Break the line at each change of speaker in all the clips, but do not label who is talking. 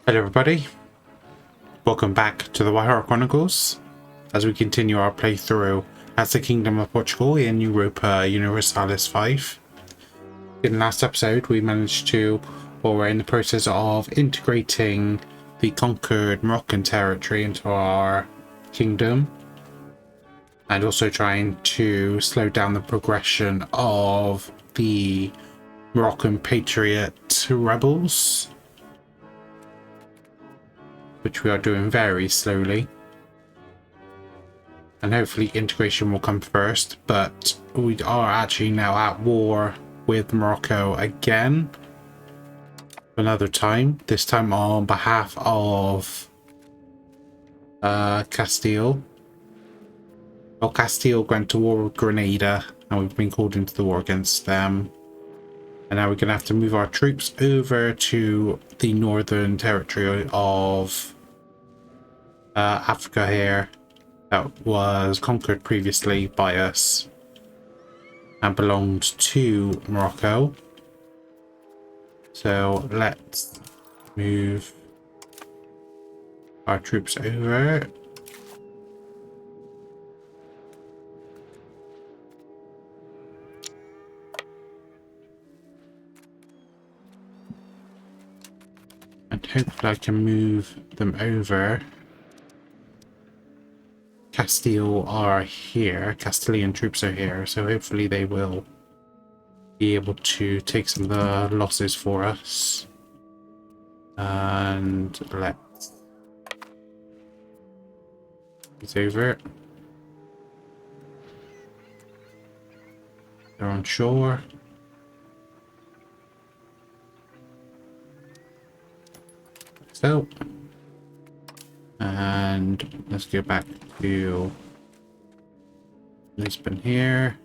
Hello everybody, welcome back to the White Chronicles as we continue our playthrough as the Kingdom of Portugal in Europa Universalis V. In the last episode we managed to, or we're in the process of integrating the conquered Moroccan territory into our kingdom and also trying to slow down the progression of the Moroccan Patriot rebels, which we are doing very slowly, and hopefully integration will come first. But we are actually now at war with Morocco again another time, this time on behalf of Castile. Well, Castile went to war with Grenada and we've been called into the war against them, and now we're gonna have to move our troops over to the northern territory of Africa here, that was conquered previously by us and belonged to Morocco. So let's move our troops over. And hopefully I can move them over. Castile are here, Castilian troops are here, so hopefully they will be able to take some of the losses for us. And let's get over. They're on shore. So, and let's go back to Lisbon here.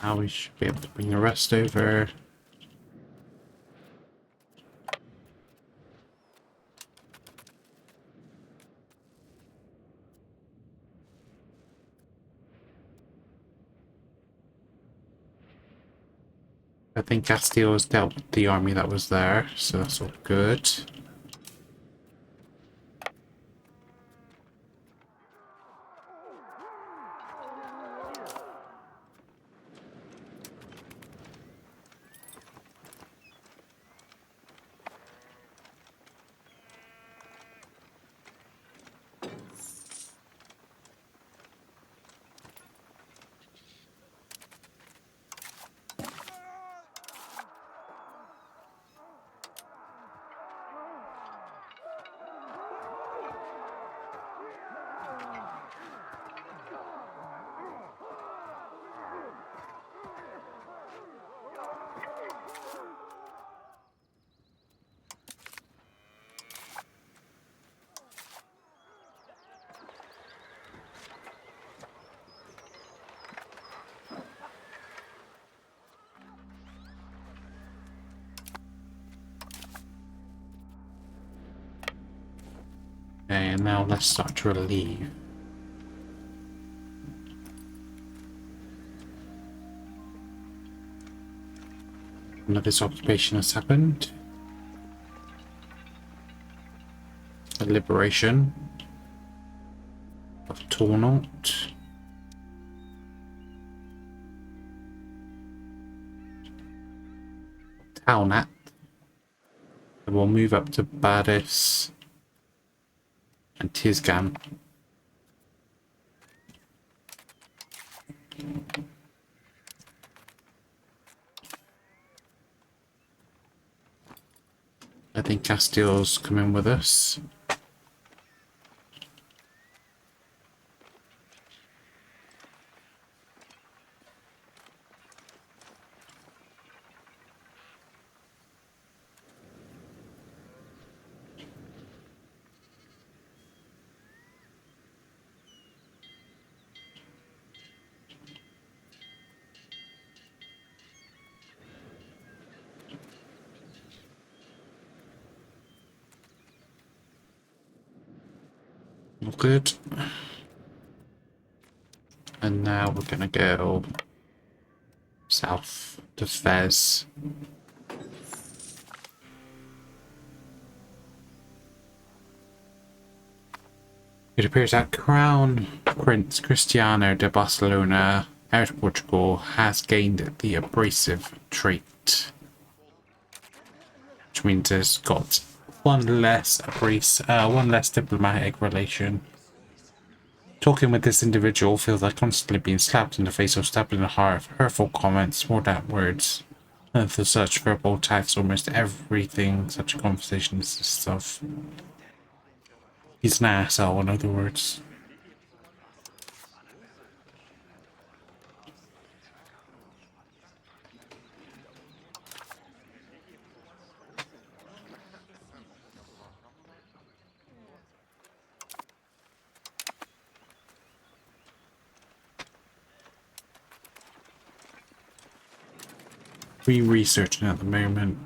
Now we should be able to bring the rest over. I think Castile has dealt with the army that was there, so that's all good. Okay, and now let's start to relieve. None of this occupation has happened. The liberation of Tournant. Townat. And we'll move up to Badis and Tizgan. I think Castile's coming with us. All good. And now we're gonna go south to Fez. It appears that Crown Prince Cristiano de Barcelona, heir to Portugal, has gained the abrasive trait, which means it's got one less diplomatic relation. Talking with this individual feels like constantly being slapped in the face or stabbed in the heart. Hurtful comments, more than words. And for such verbal attacks, almost everything such a conversation consists of. He's an asshole, in other words. We researching at the moment.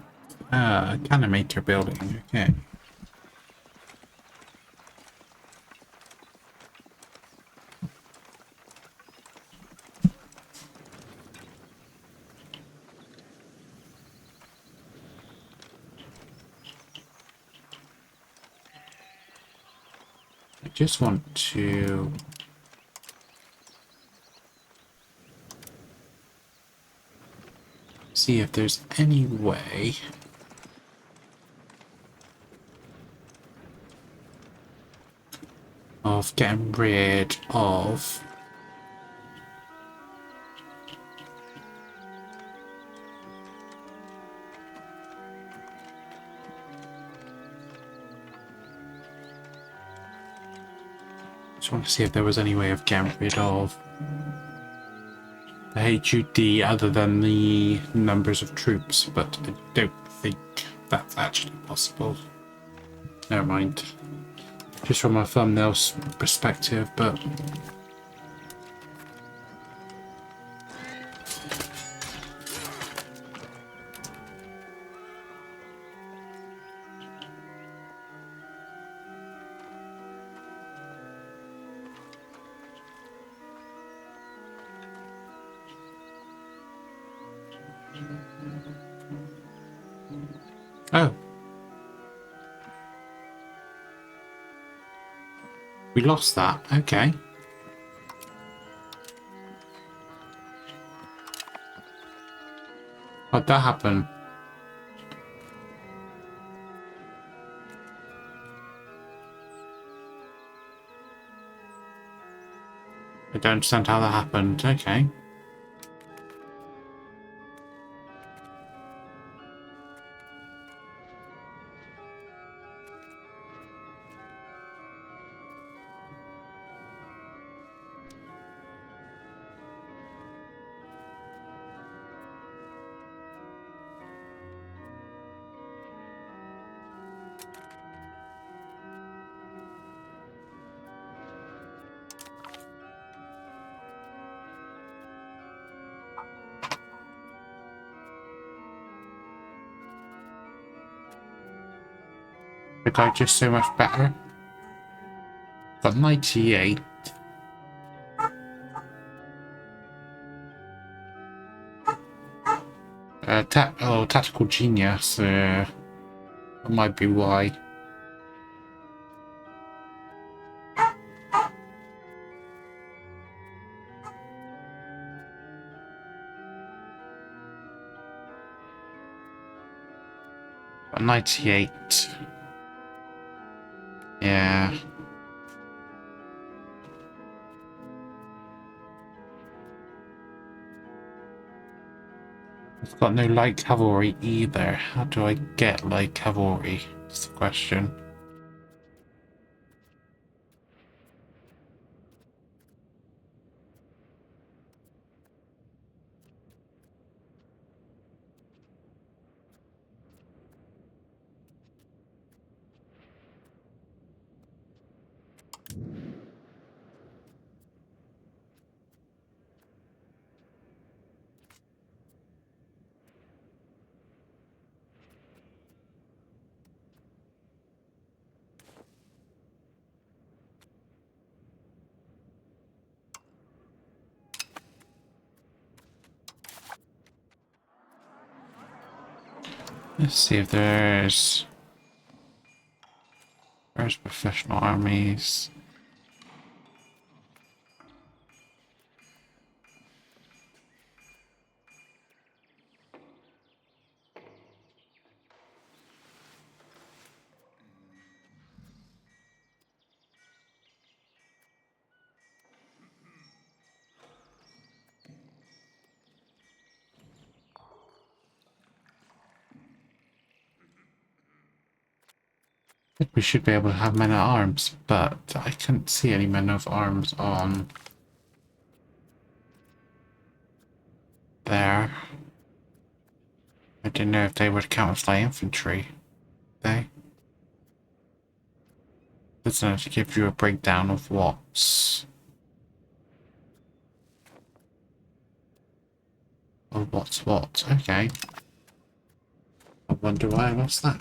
Kind of make your building, okay. I just want to see if there's any way of getting rid of just want to see if there was any way of getting rid of the HUD other than the numbers of troops, but I don't think that's actually possible. Never mind. Just from a thumbnail's perspective, but oh. We lost that. Okay. How'd that happen? I don't understand how that happened. Okay. The guy just so much better. Got 98. Tactical genius. That might be why. Got 98. Yeah. I've got no light cavalry either. How do I get light cavalry? That's the question. Let's see if there's professional armies. I think we should be able to have men at arms, but I couldn't see any men of arms on there. I didn't know if they would count as light infantry. They doesn't actually give you a breakdown of what's what. Okay. I wonder why I lost that.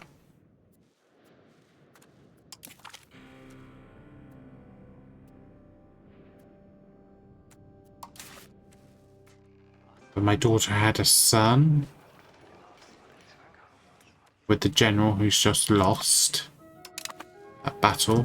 But my daughter had a son with the general who's just lost that battle.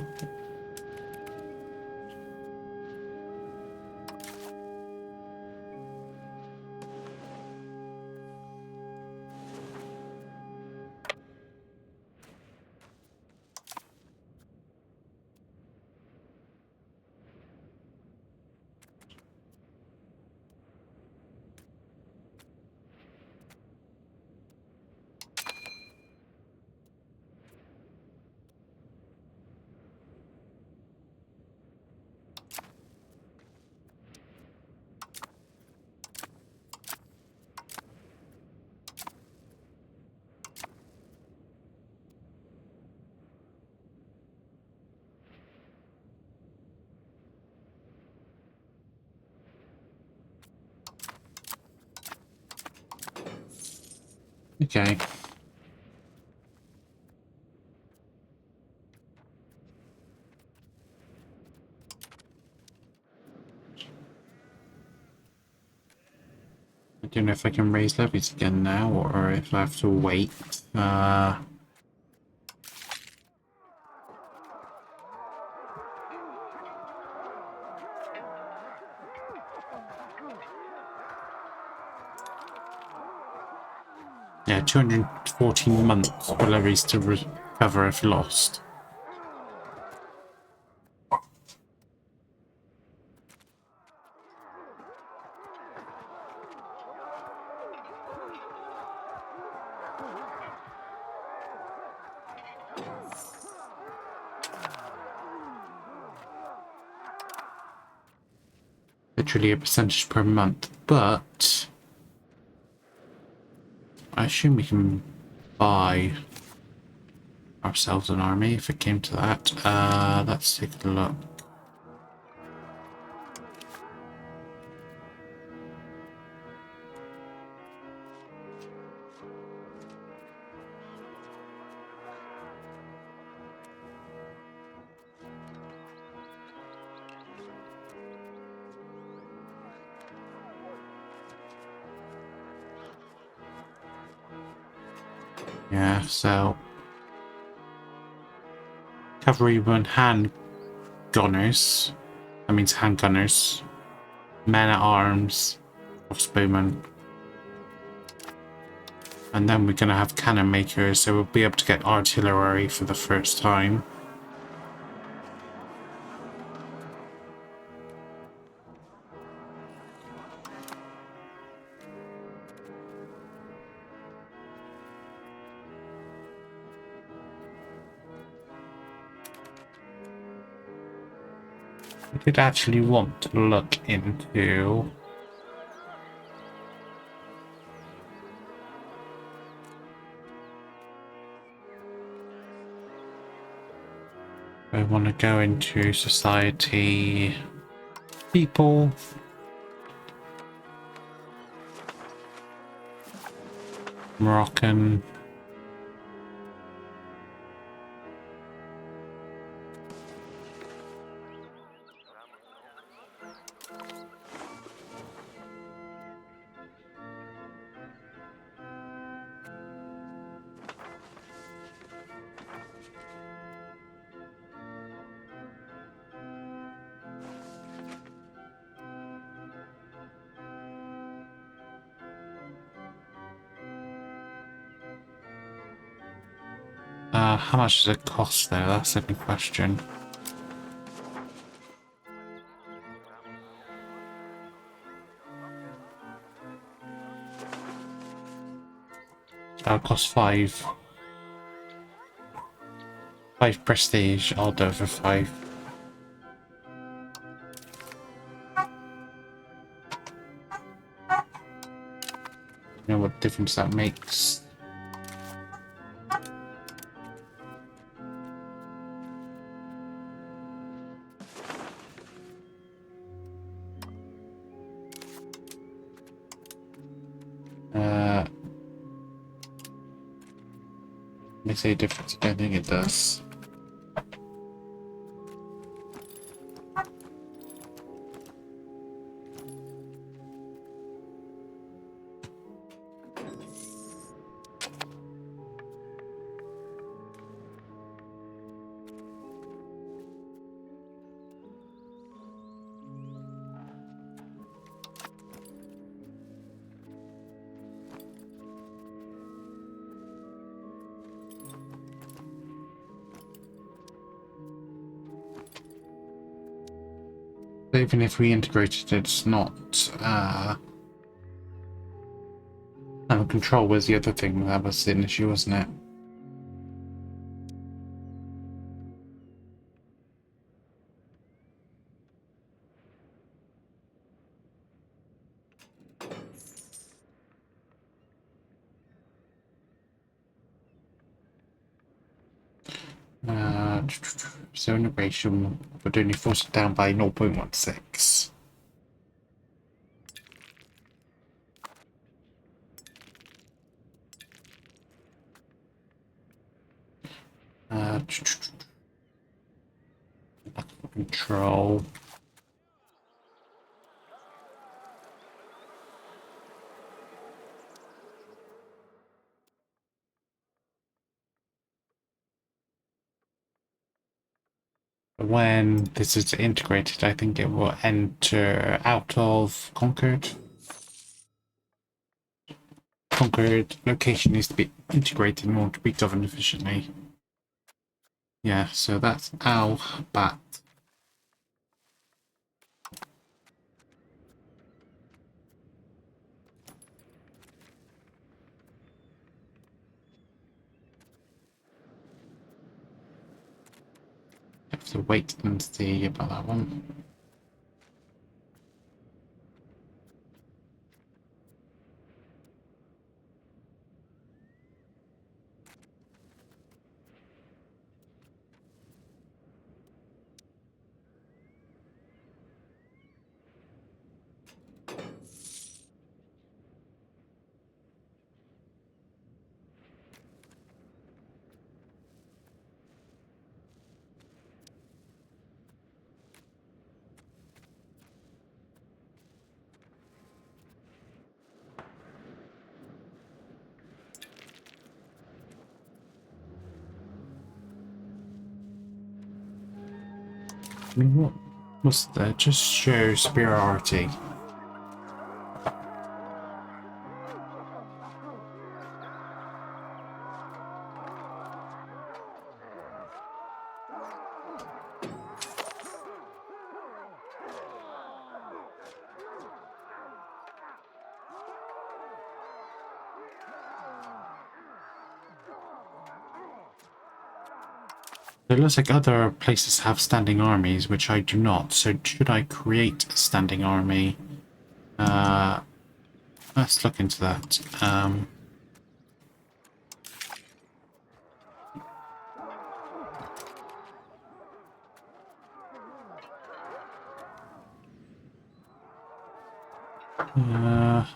Okay. I don't know if I can raise levies again now or if I have to wait. Yeah, 214 months for levies to recover if lost. Literally a percentage per month, but I assume we can buy ourselves an army if it came to that. Let's take a look. Yeah, so cavalrymen, hand gunners. That means hand gunners, men at arms, crossbowmen. And then we're going to have cannon makers, so we'll be able to get artillery for the first time. I did actually want to look into I want to go into society, people, Moroccan. How much does it cost though? That's the big question. That'll cost 5. 5 prestige. I'll do it for 5. You know what difference that makes. Makes a difference. I don't think it does. Even if we integrated it, it's not control was the other thing that was an issue, wasn't it? So integration would only force it down by 0.16. Control. When this is integrated, I think it will enter out of Conquered. Conquered location needs to be integrated in order to be governed efficiently. Yeah, so that's Al Bat. Have to wait and see about that one. I mean, what was that? Just show superiority. It looks like other places have standing armies, which I do not. So should I create a standing army? Let's look into that. How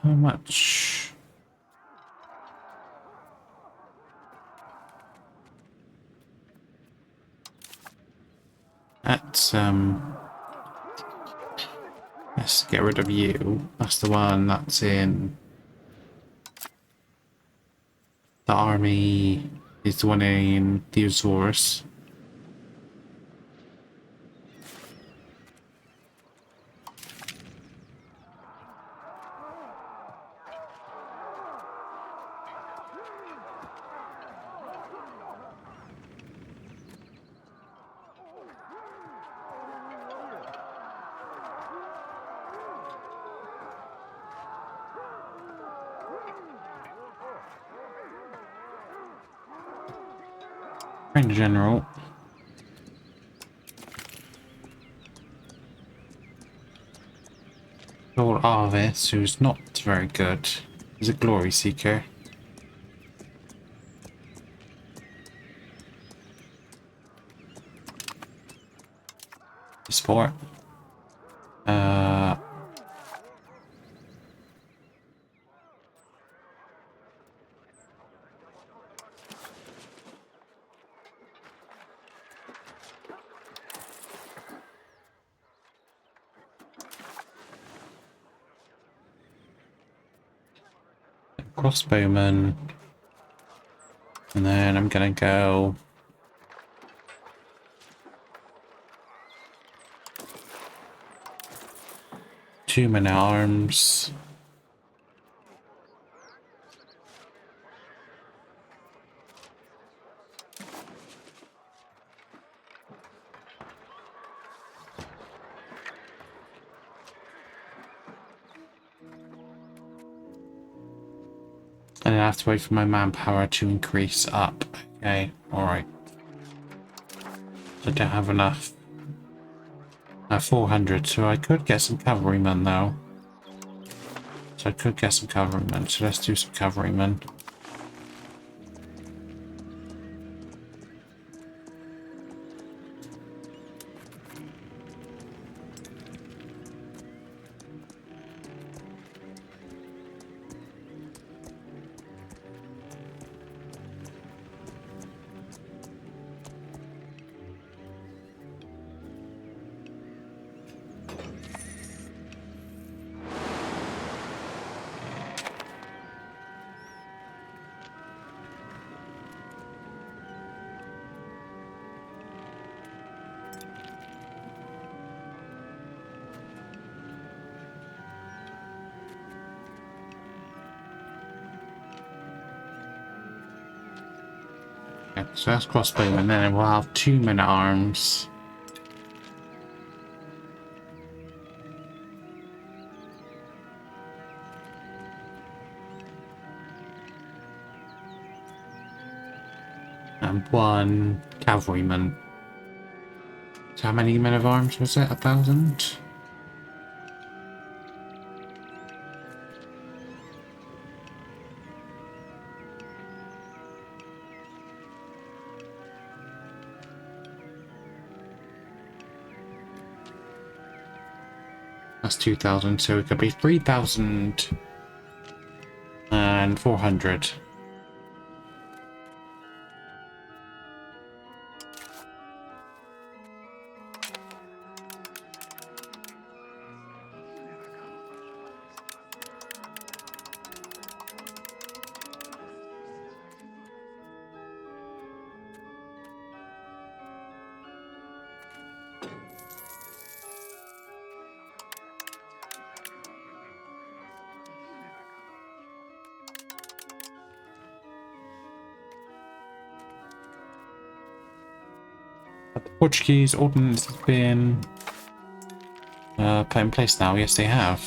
much? Let's get rid of you. That's the one that's in the army. Is the one in the Azores. In general. Lord Arvis, who's not very good. He's a glory seeker. Sport. Crossbowman. And then I'm gonna go 2 men at arms. And I have to wait for my manpower to increase up. Okay, alright. I don't have enough. 400, so I could get some cavalrymen though. So I could get some cavalrymen, so let's do some cavalrymen. Okay, so that's crossbowmen, then we'll have 2 men at arms. And 1 cavalryman. So how many men of arms was it? 1,000? That's 2,000, so it could be 3,400. But the Portuguese ordnance has been put in place now. Yes, they have.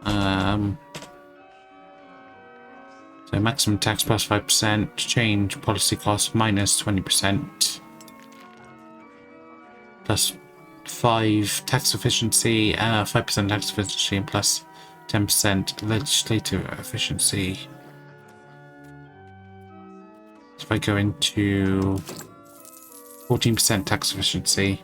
So maximum tax plus 5%, change policy cost minus 20%, plus 5 tax efficiency, 5% tax efficiency, and plus 10% legislative efficiency. So if I go into 14% tax efficiency.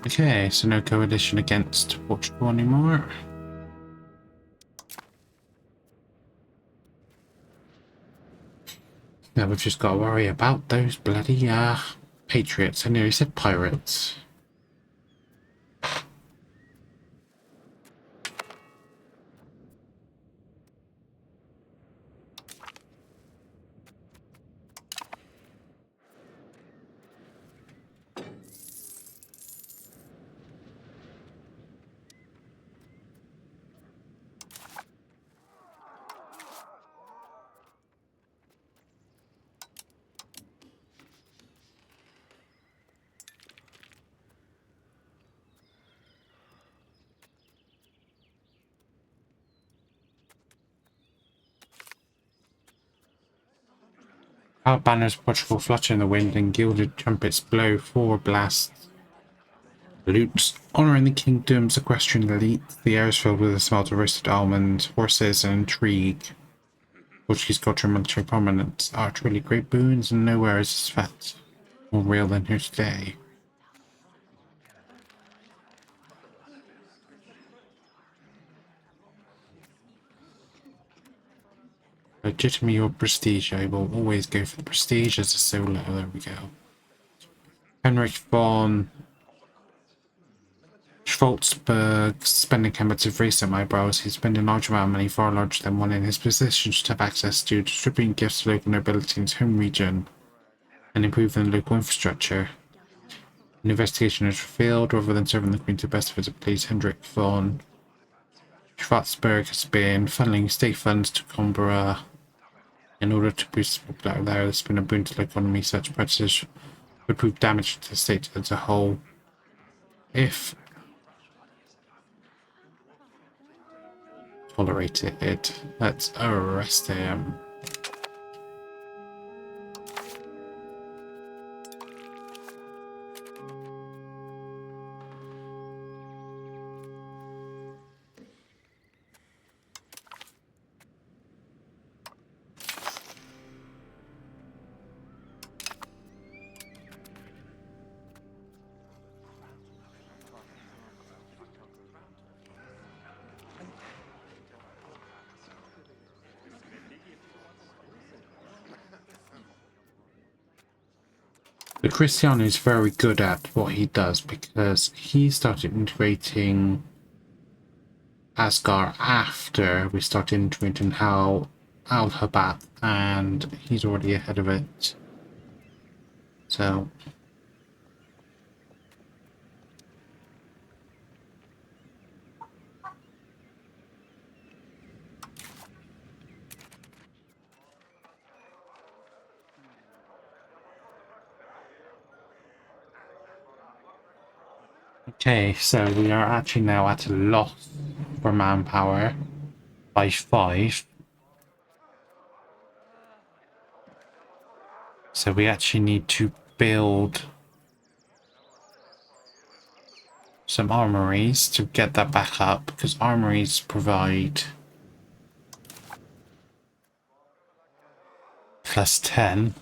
Okay, so no coalition against Portugal anymore. Now we've just got to worry about those bloody patriots. I nearly said pirates. Our banners of Portugal flutter in the wind and gilded trumpets blow forward blasts. Salutes, honouring the kingdom's equestrian elite. The air is filled with the smell of roasted almonds, horses, and intrigue. Portuguese culture and military prominence are truly great boons, and nowhere is this fat more real than here today. Legitimately or prestige, I will always go for the prestige as a solo. There we go. Henrik von Schwartzberg spending habits of race at my brows. He spent a large amount of money, far larger than one in his position should have access to, distributing gifts to local nobility in his home region and improving the local infrastructure. An investigation has revealed, rather than serving the Queen to the best of his abilities, Hendrik von Schwartzberg has been funneling state funds to Canberra in order to boost the popularity there. There's been a boon to the economy. Such practices would prove damage to the state as a whole. If tolerated, let's arrest him. The Cristiano is very good at what he does because he started integrating Asgard after we started integrating Al-Habat, and he's already ahead of it. So okay, so we are actually now at a loss for manpower by 5. So we actually need to build some armories to get that back up, because armories provide +10.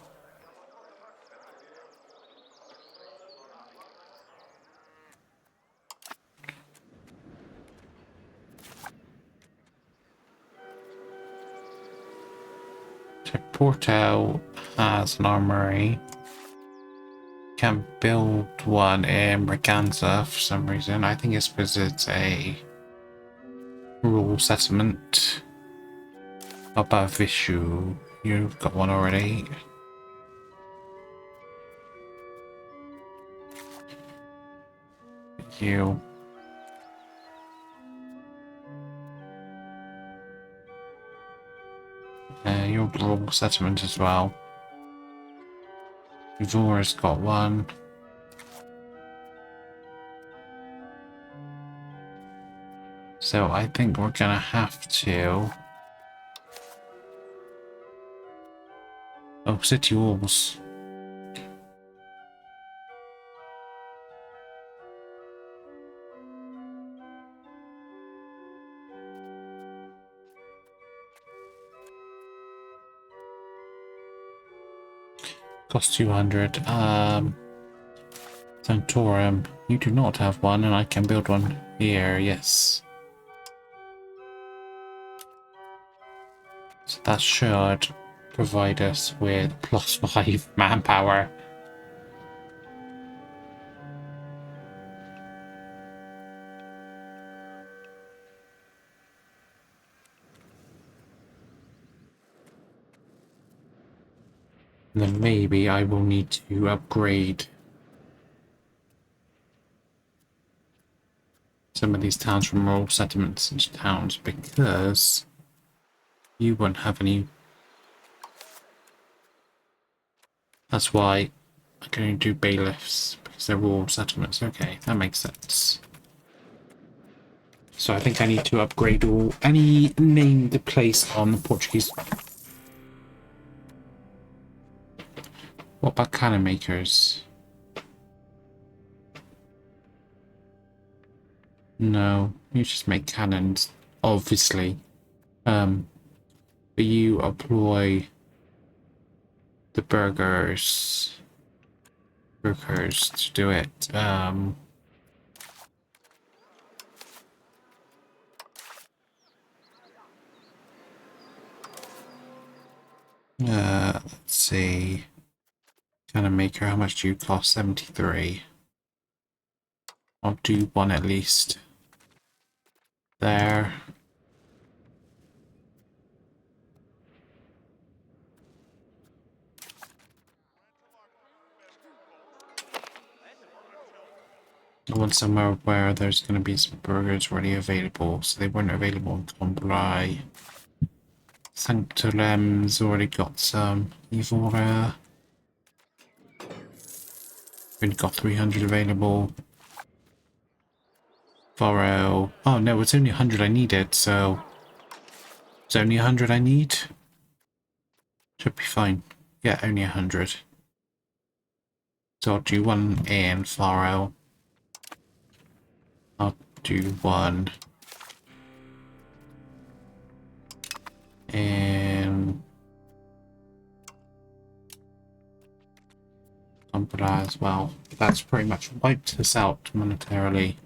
Porto has an armory. Can't build one in Braganza for some reason. I think it's because it's a rural settlement. How about Vishu? You've got one already. You. Your rural settlement as well. Vora's got one. So I think we're gonna have to... Oh, city walls. Cost 200. Sanctorum. You do not have one, and I can build one here, yes. So that should provide us with +5 manpower. And then maybe I will need to upgrade some of these towns from rural settlements into towns, because you won't have any. That's why I can only do bailiffs, because they're rural settlements. Okay, that makes sense. So I think I need to upgrade any named place on the Portuguese What about cannon makers? No, you just make cannons, obviously. But you employ the workers to do it. Let's see. Cannon maker, how much do you cost? 73. I'll do one at least. There. I want somewhere where there's going to be some burgers already available, so they weren't available in Combray. Sanctolem's already got some. Evora. Already got 300 available. Faro. Oh no, it's only 100 I needed, so... It's only 100 I need? Should be fine. Yeah, only 100. So I'll do one in Faro. I'll do one in Umbra as well. That's pretty much wiped us out monetarily.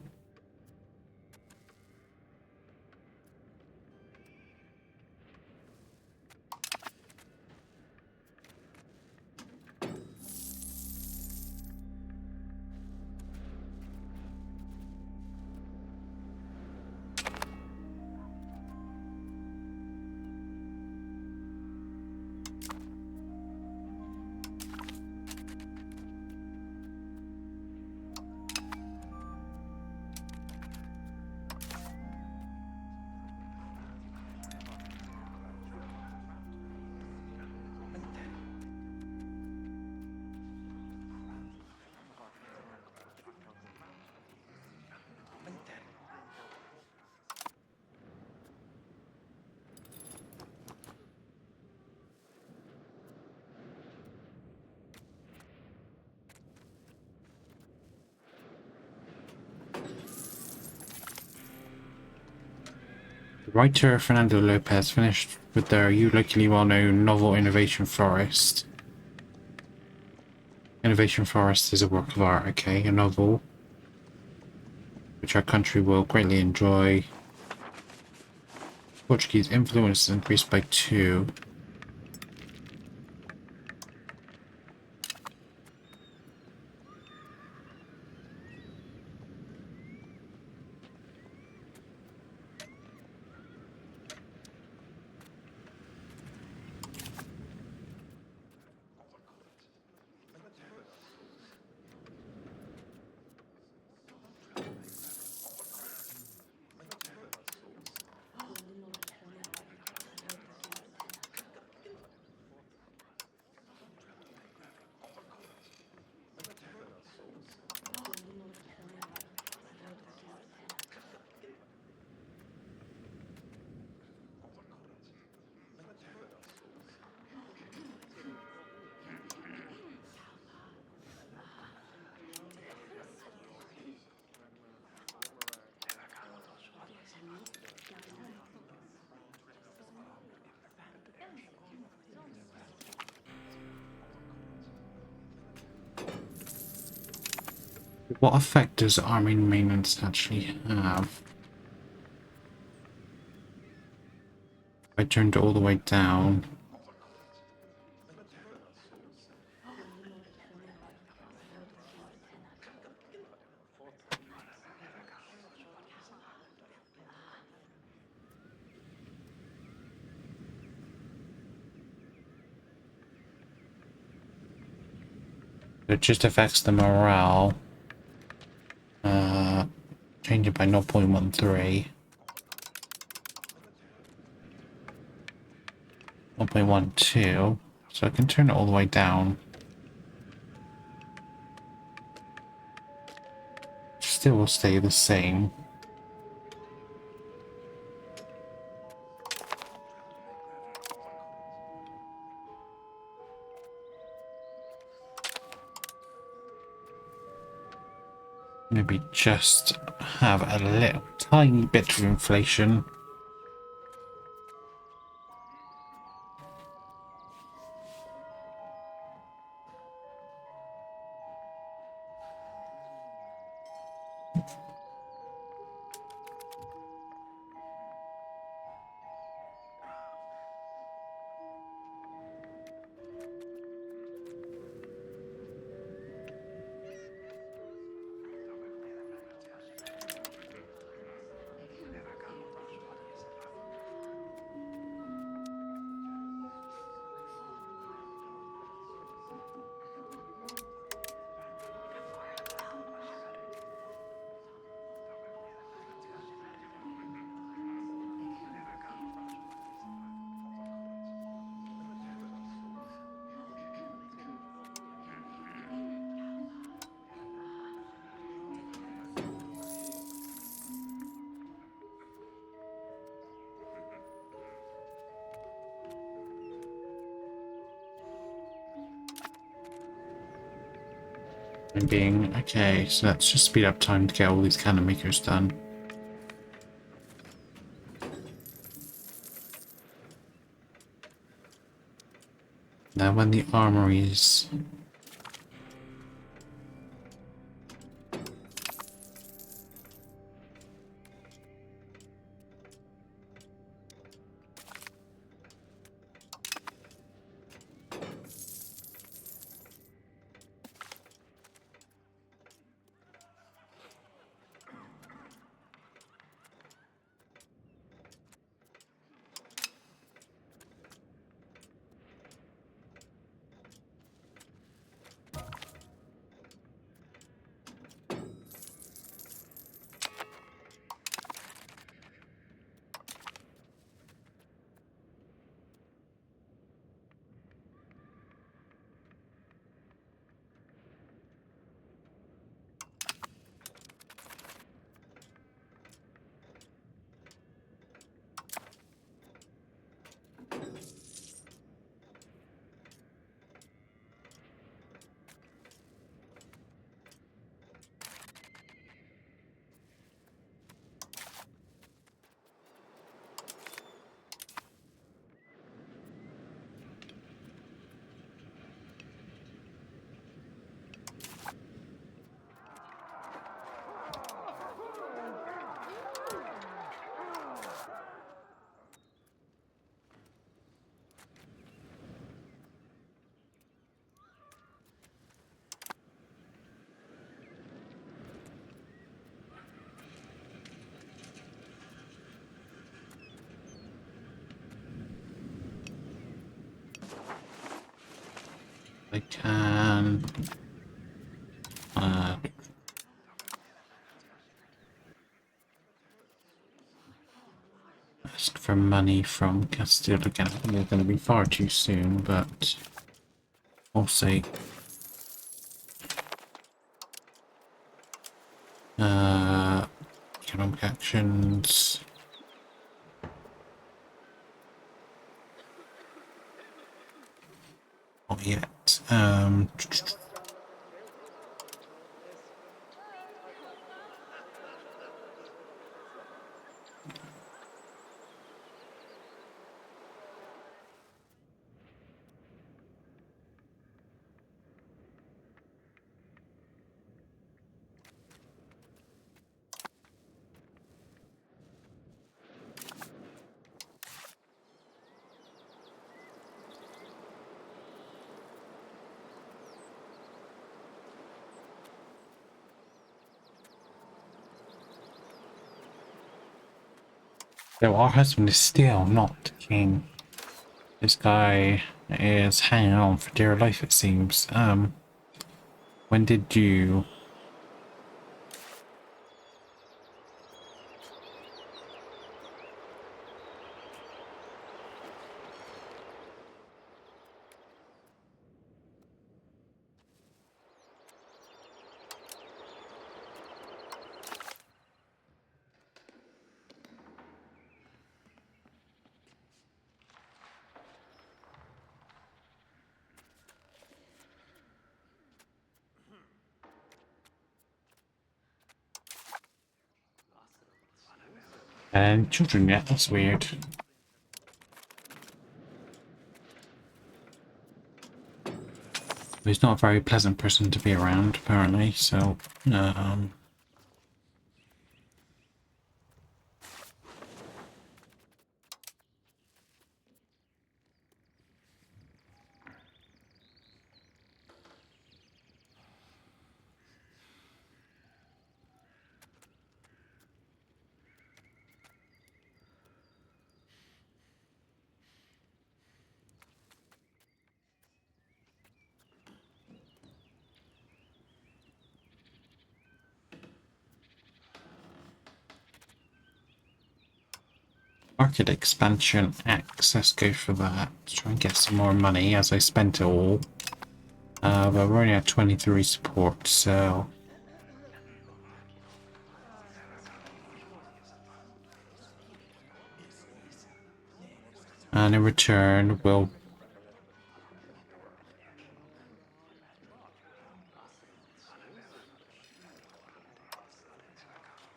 Writer Fernando Lopez finished with their locally well-known novel Innovation Forest. Innovation Forest is a work of art, okay, a novel, which our country will greatly enjoy. Portuguese influence increased by 2. What effect does army maintenance actually have? I turned it all the way down. It just affects the morale. Change it by 0.13. 1.12. So I can turn it all the way down. Still will stay the same. Maybe just have a little tiny bit of inflation. And being okay, so let's just speed up time to get all these cannon makers done. Now when the armories I can ask for money from Castile again. I think they're going to be far too soon, but we'll see. Economic actions. Not yet. So our husband is still not king. This guy is hanging on for dear life, it seems. When did you... And children yet, that's weird. He's not a very pleasant person to be around, apparently, so, market expansion X, let's go for that. Try and get some more money as I spent it all. But we're only at 23 support, so... And in return, we'll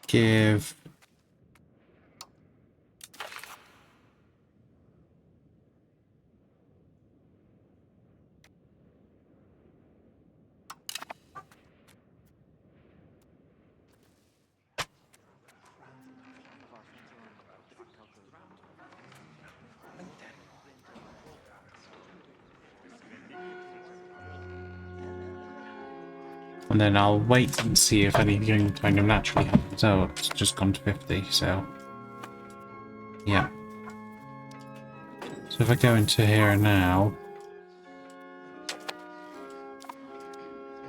give... And then I'll wait and see if anything kind of naturally happens. Oh, it's just gone to 50, so... Yeah. So if I go into here now...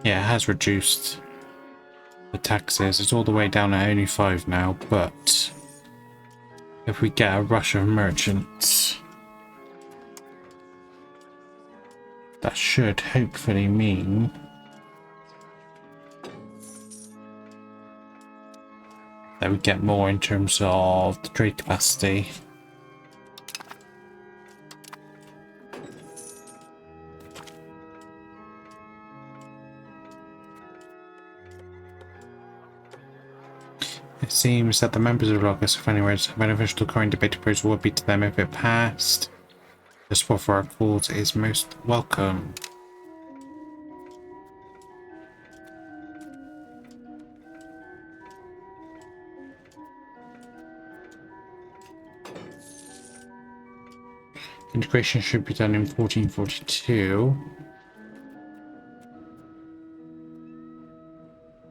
Yeah, it has reduced the taxes. It's all the way down at only 5 now, but... If we get a rush of merchants... That should hopefully mean... that we get more in terms of the trade capacity. It seems that the members of Logos of Anywhere's beneficial current debate proposal would be to them if it passed. The support for our cause is most welcome. Integration should be done in 1442.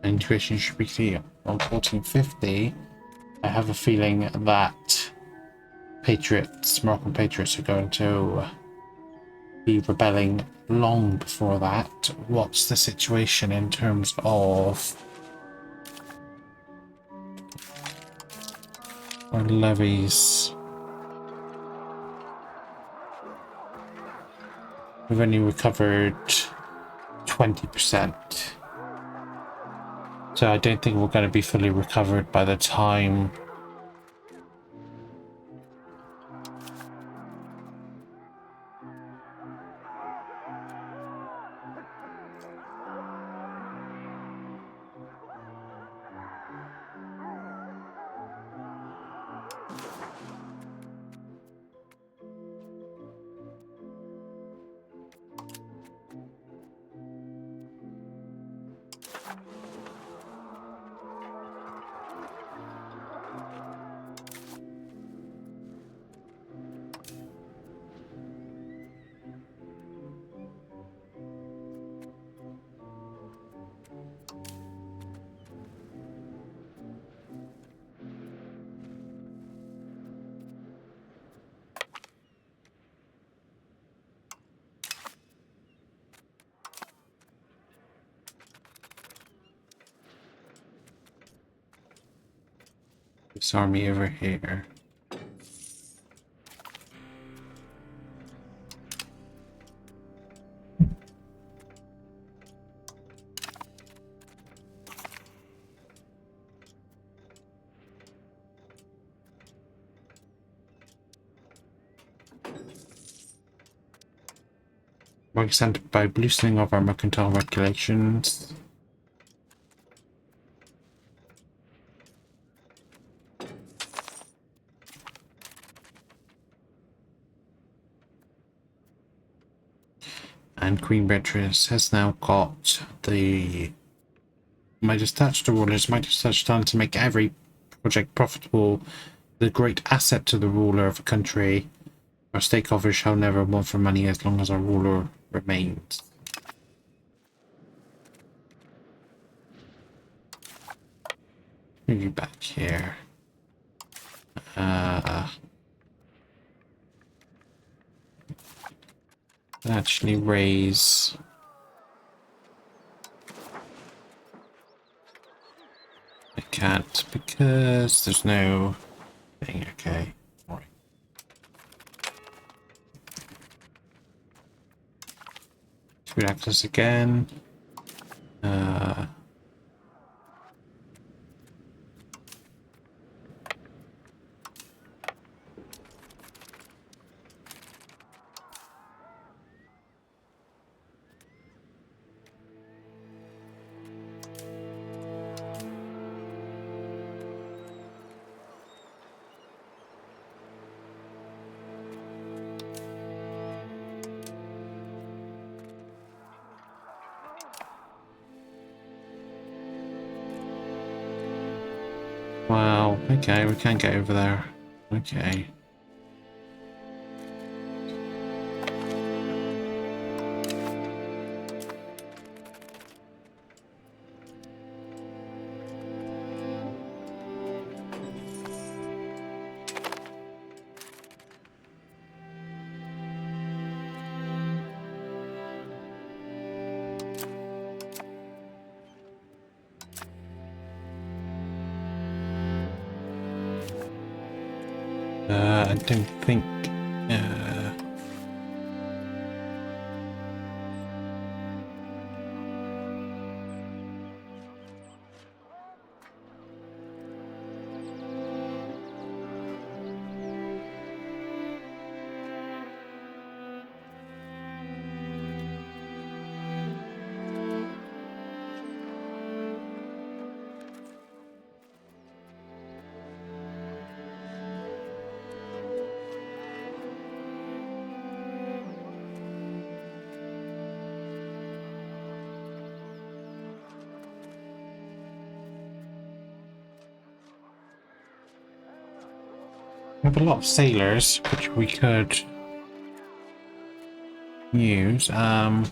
Integration should be clear on 1450. I have a feeling that Moroccan patriots are going to be rebelling long before that. What's the situation in terms of our levies? We've only recovered 20%. So I don't think we're going to be fully recovered by the time this army over here. We're extended by loosening of our mercantile regulations. And Queen Beatrice has now got the Midas touch. The rulers Midas touch done to make every project profitable. The great asset to the ruler of a country. Our stakeholders shall never want for money as long as our ruler remains. Move you back here. Actually raise. I can't because there's no thing. Okay. All right. Food access again. Wow, okay, we can't get over there. Okay. I don't think. We have a lot of sailors, which we could use. And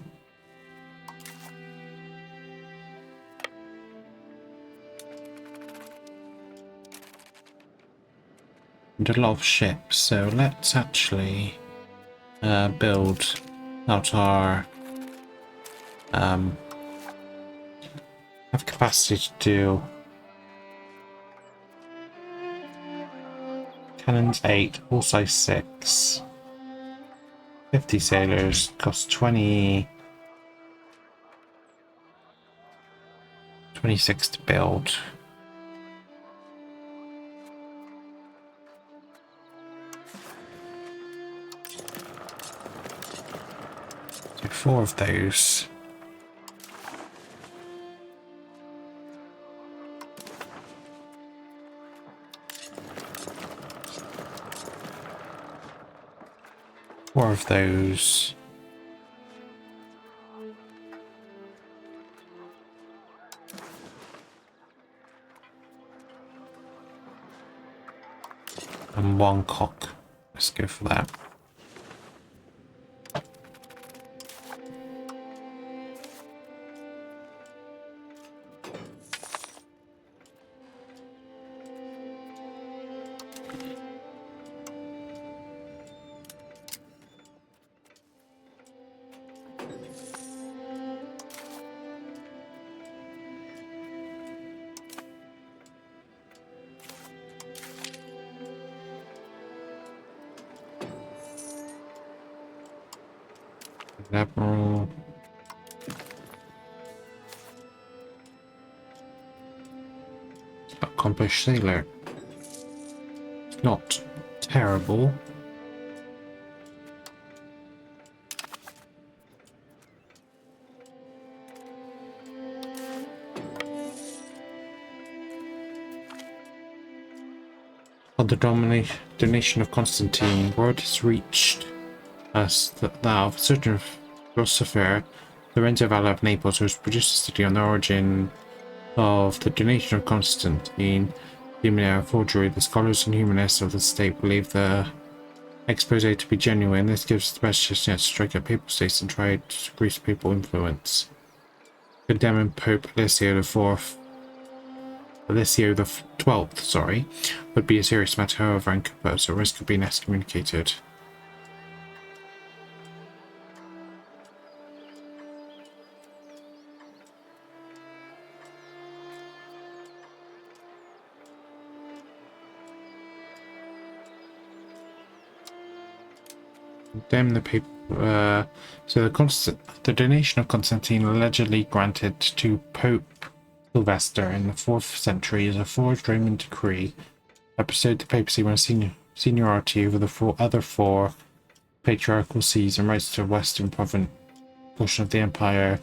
a lot of ships, so let's actually build out our have capacity to do cannons 8, hull size 6, 50 sailors, cost 26 to build. So 4 of those. Four of those. And 1 cock. Let's go for that. Admiral. Accomplished sailor. It's not terrible. On the donation of Constantine, word has reached us that thou, certain philosopher Lorenzo Valla of Naples, who has produced a study on the origin of the donation of Constantine, the forgery. The scholars and humanists of the state believe the expose to be genuine. This gives the best chance to strike at papal states and try to decrease papal influence. Condemning Pope Alessio the 12th, sorry, would be a serious matter, however, and could pose a risk of being excommunicated. Condemn the people. So the donation of Constantine, allegedly granted to Pope Sylvester in the 4th century, is a forged Roman decree that bestowed the papacy on seniority over the other four patriarchal sees and rights to the western portion of the empire.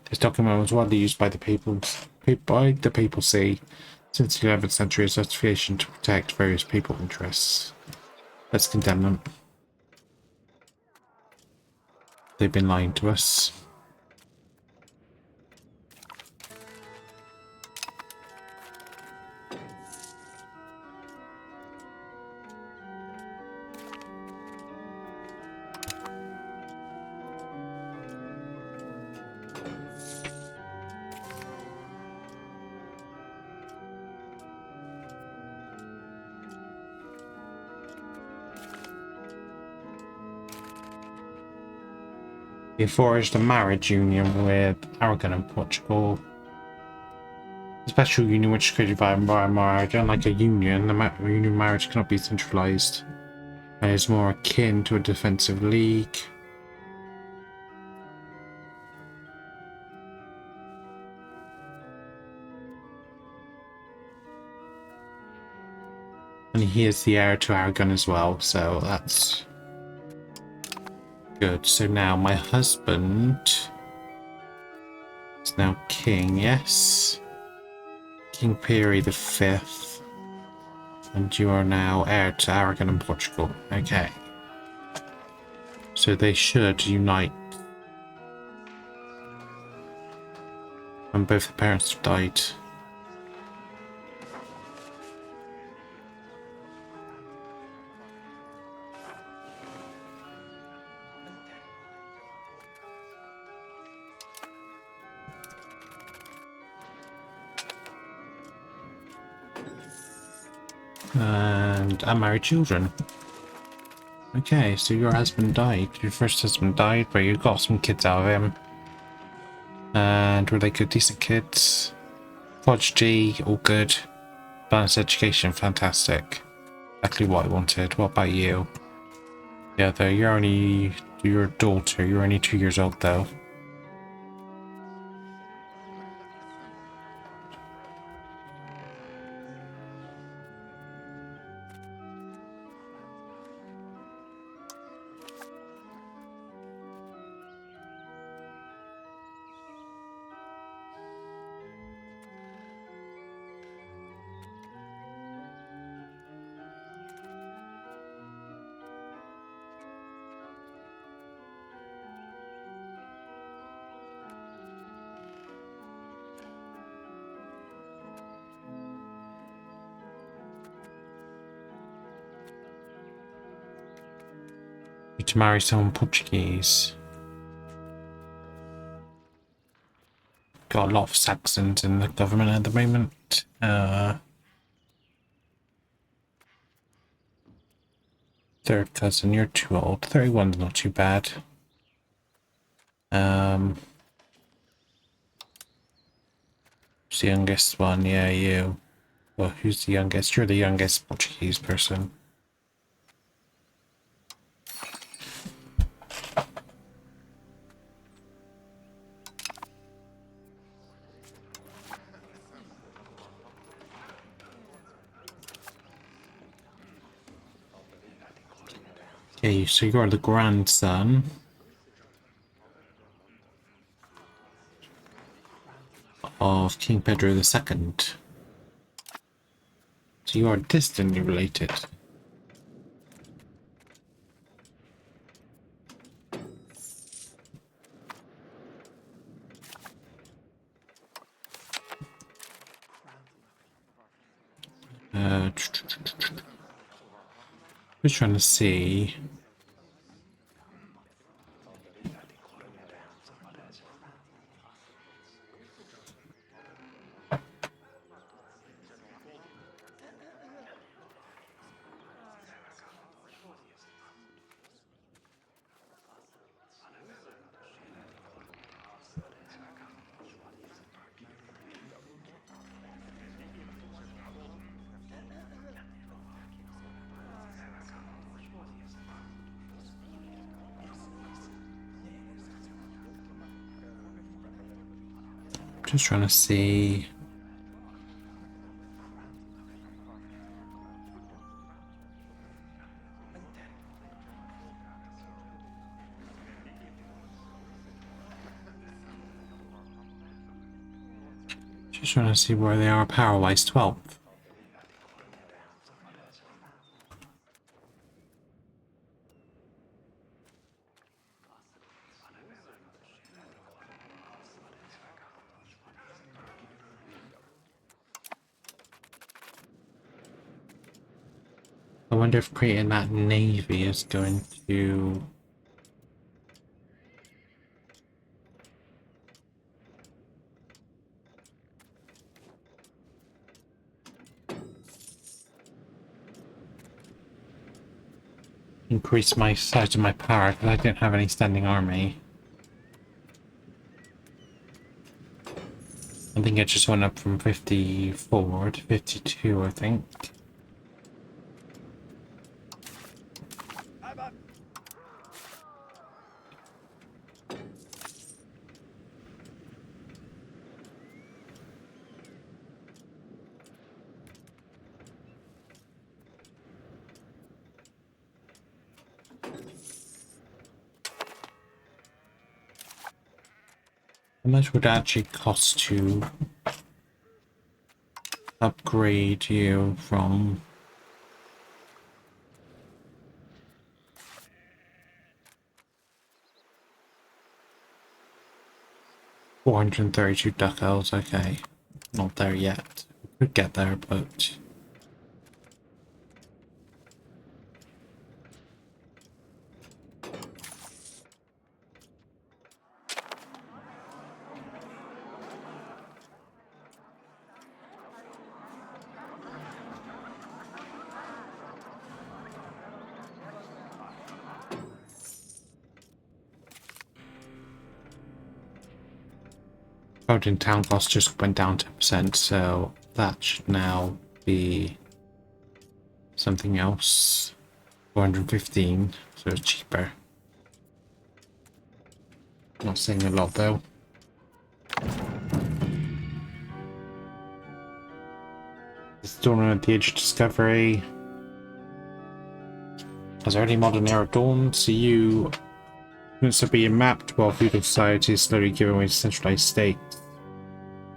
This document was widely used by the papacy since the 11th century as justification to protect various papal interests. Let's condemn them. They've been lying to us. He forged a marriage union with Aragon and Portugal. A special union which is created by marriage. Unlike a union, the union marriage cannot be centralized and is more akin to a defensive league. And he is the heir to Aragon as well, so that's good. So now my husband is now king, yes? King Piri the 5th. And you are now heir to Aragon and Portugal. Okay. So they should unite. And both the parents have died. And unmarried children. Okay, so your husband died. Your first husband died, but you got some kids out of him. And were they good, decent kids? Prodigy, all good. Balanced education, fantastic. Exactly what I wanted. What about you? Yeah, though, you're a daughter. You're only 2 years old, though. To marry someone Portuguese. Got a lot of Saxons in the government at the moment. Third cousin, you're too old. 31's not too bad. Who's the youngest one? Yeah, you. Well, who's the youngest? You're the youngest Portuguese person. Okay, so you're the grandson of King Pedro II. So you are distantly related. Just trying to see. Just trying to see. Just trying to see where they are power-wise. 12th. I wonder if creating that navy is going to... increase my size of my power, because I don't have any standing army. I think it just went up from 54 to 52, I think. How much would it actually cost to upgrade you from... $432 ducats, okay. Not there yet. We could get there, but... Fountain town cost just went down 10%, so that should now be something else. 415, so it's cheaper. Not saying a lot though. It's dawn at the age of discovery. Has already modern era dawned? So you units are being mapped while feudal society is slowly giving way to centralized states.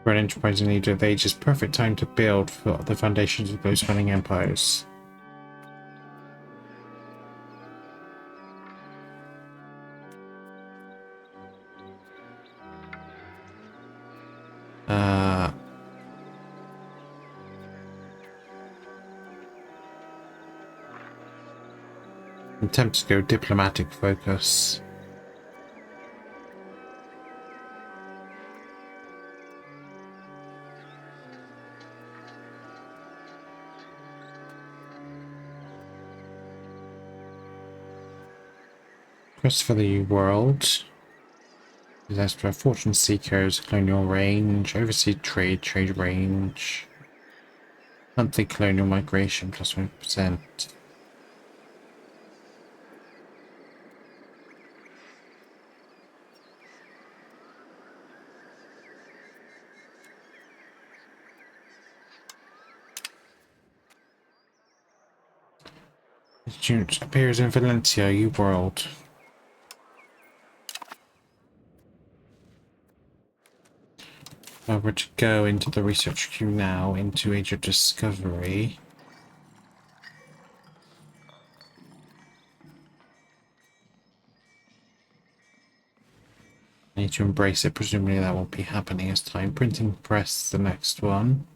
For an enterprising leader of the age is perfect time to build for the foundations of those spanning empires. I'm tempted to go diplomatic focus. Quest for the world. Disaster, fortune seekers, colonial range, overseas trade range. Monthly colonial migration plus 1%. Student appears in Valencia, you world. If I were to go into the research queue now, into Age of Discovery. I need to embrace it, presumably that won't be happening as time. Printing press, the next one.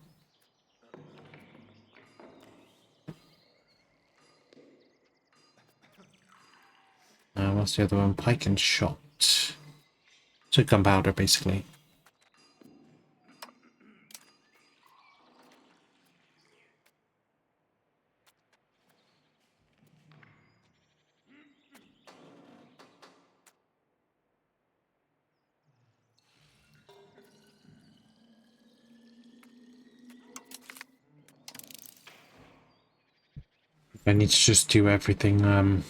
What's the other one? Pike and shot. So gunpowder, basically. I need to just do everything,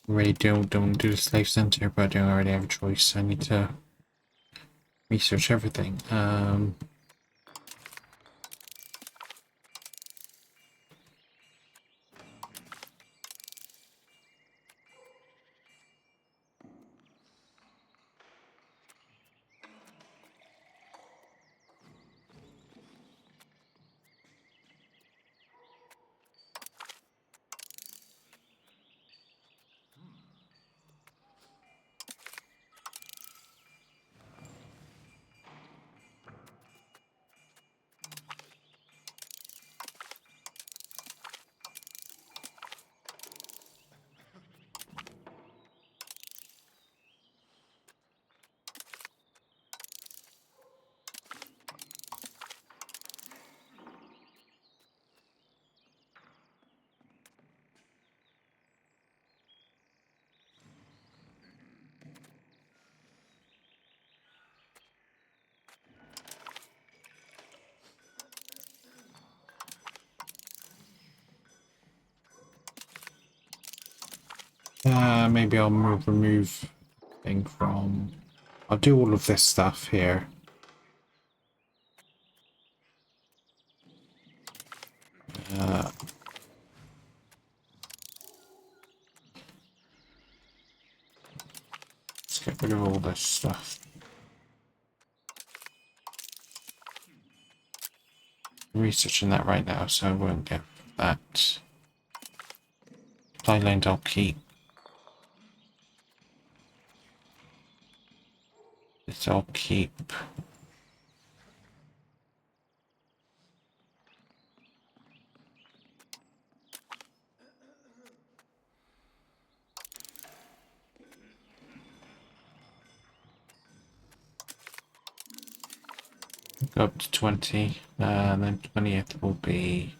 really don't do the slave center, but I don't already have a choice. I need to research everything. Maybe I'll remove thing from. I'll do all of this stuff here. Let's get rid of all this stuff. I'm researching that right now, so I won't get that. Supply lanes I'll keep. This I'll keep. Go up to 20, and then 20th will be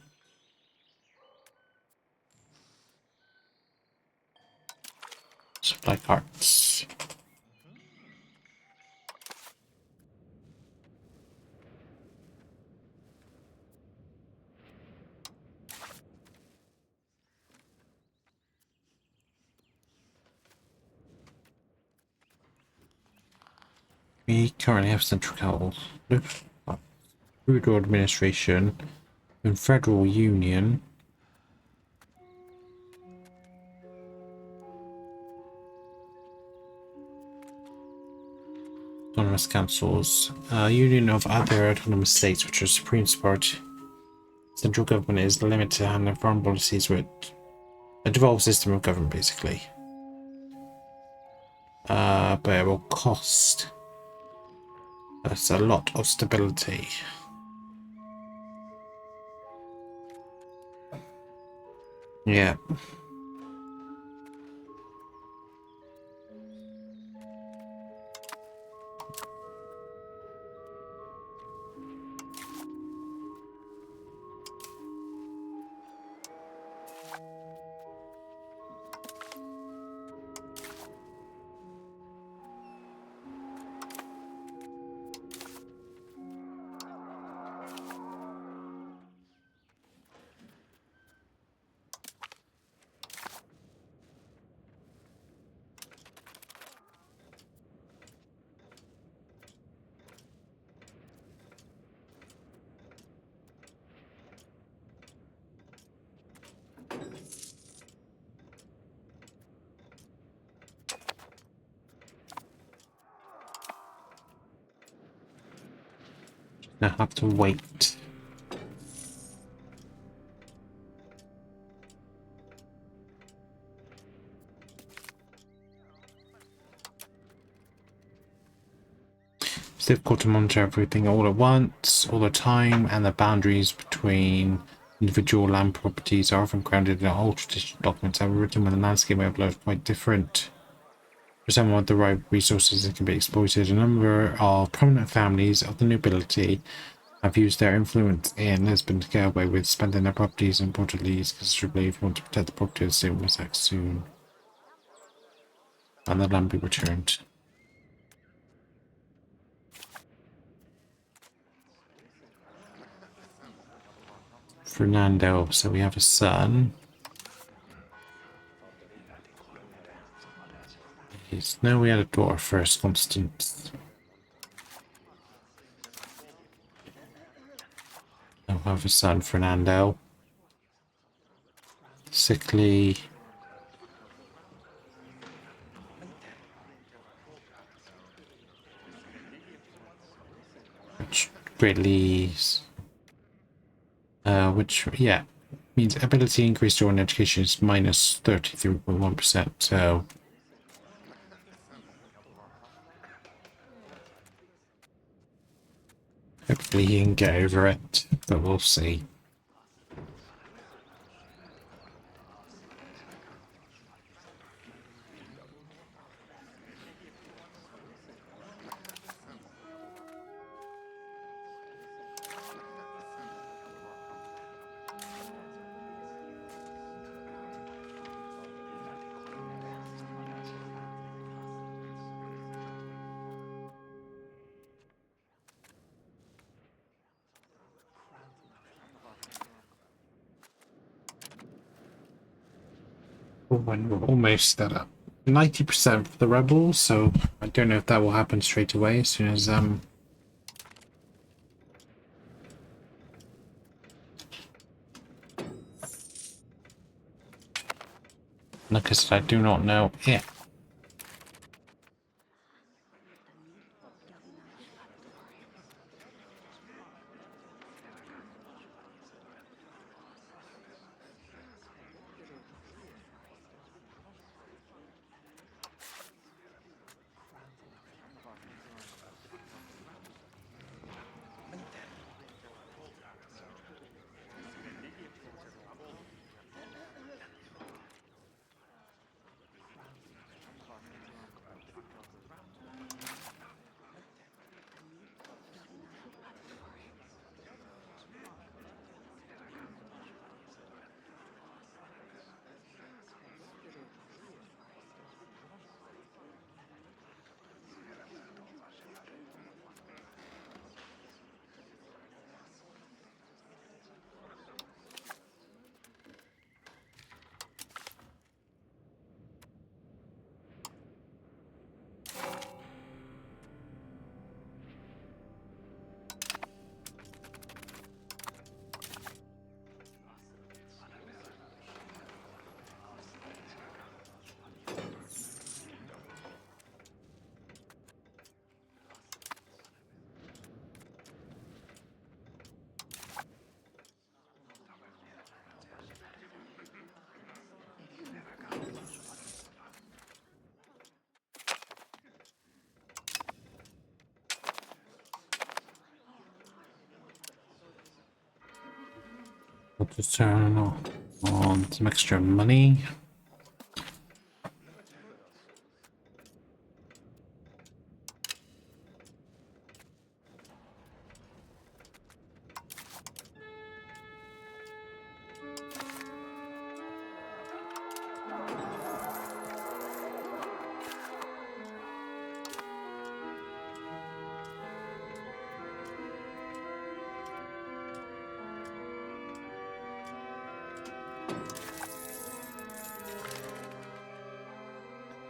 supply carts. We currently have central council, feudal administration, and federal union. Autonomous councils, union of other autonomous states, which are supreme support. Central government is limited to handling foreign policies with a devolved system of government, basically. But it will cost us a lot of stability. Yeah. I have to wait. It's difficult to monitor everything all at once, all the time, and the boundaries between individual land properties are often grounded in old traditional documents that were written when the landscape overload is quite different. For someone with the right resources, it can be exploited. A number of prominent families of the nobility have used their influence in Lisbon to get away with spending their properties in Portuguese considerably if you want to protect the property of the state will act soon. And the land be returned. Fernando, so we have a son. No, we had a daughter first, Constance. Now we have a son, Fernando. Sickly. Which greatly... which, yeah, means ability increased during education is minus 33.1%, so... hopefully he can get over it, but we'll see. When we're almost at 90% for the rebels, so I don't know if that will happen straight away as soon as like I said, I do not know if I'll just turn on some extra money.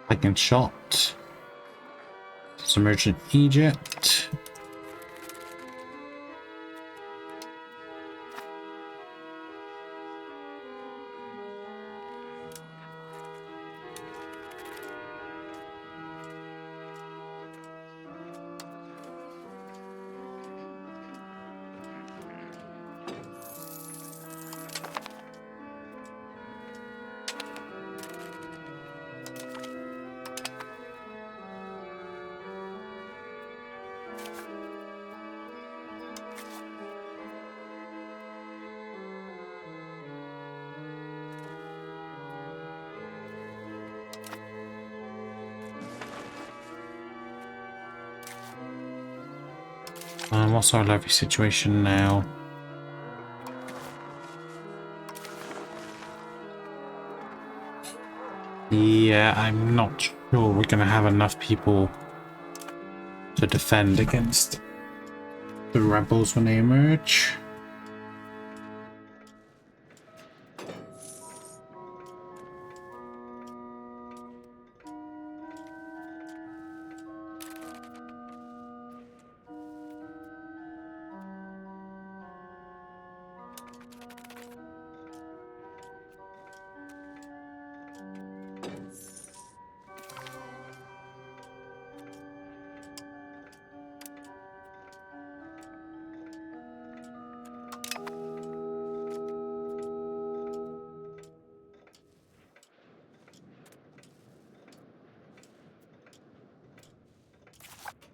Second shot. Submerged Egypt. What's our levy situation now? Yeah, I'm not sure we're gonna have enough people to defend against the rebels when they emerge.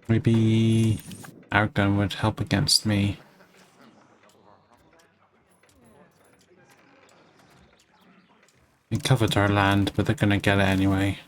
Maybe Outgun would help against me. We covered our land, but they're gonna get it anyway.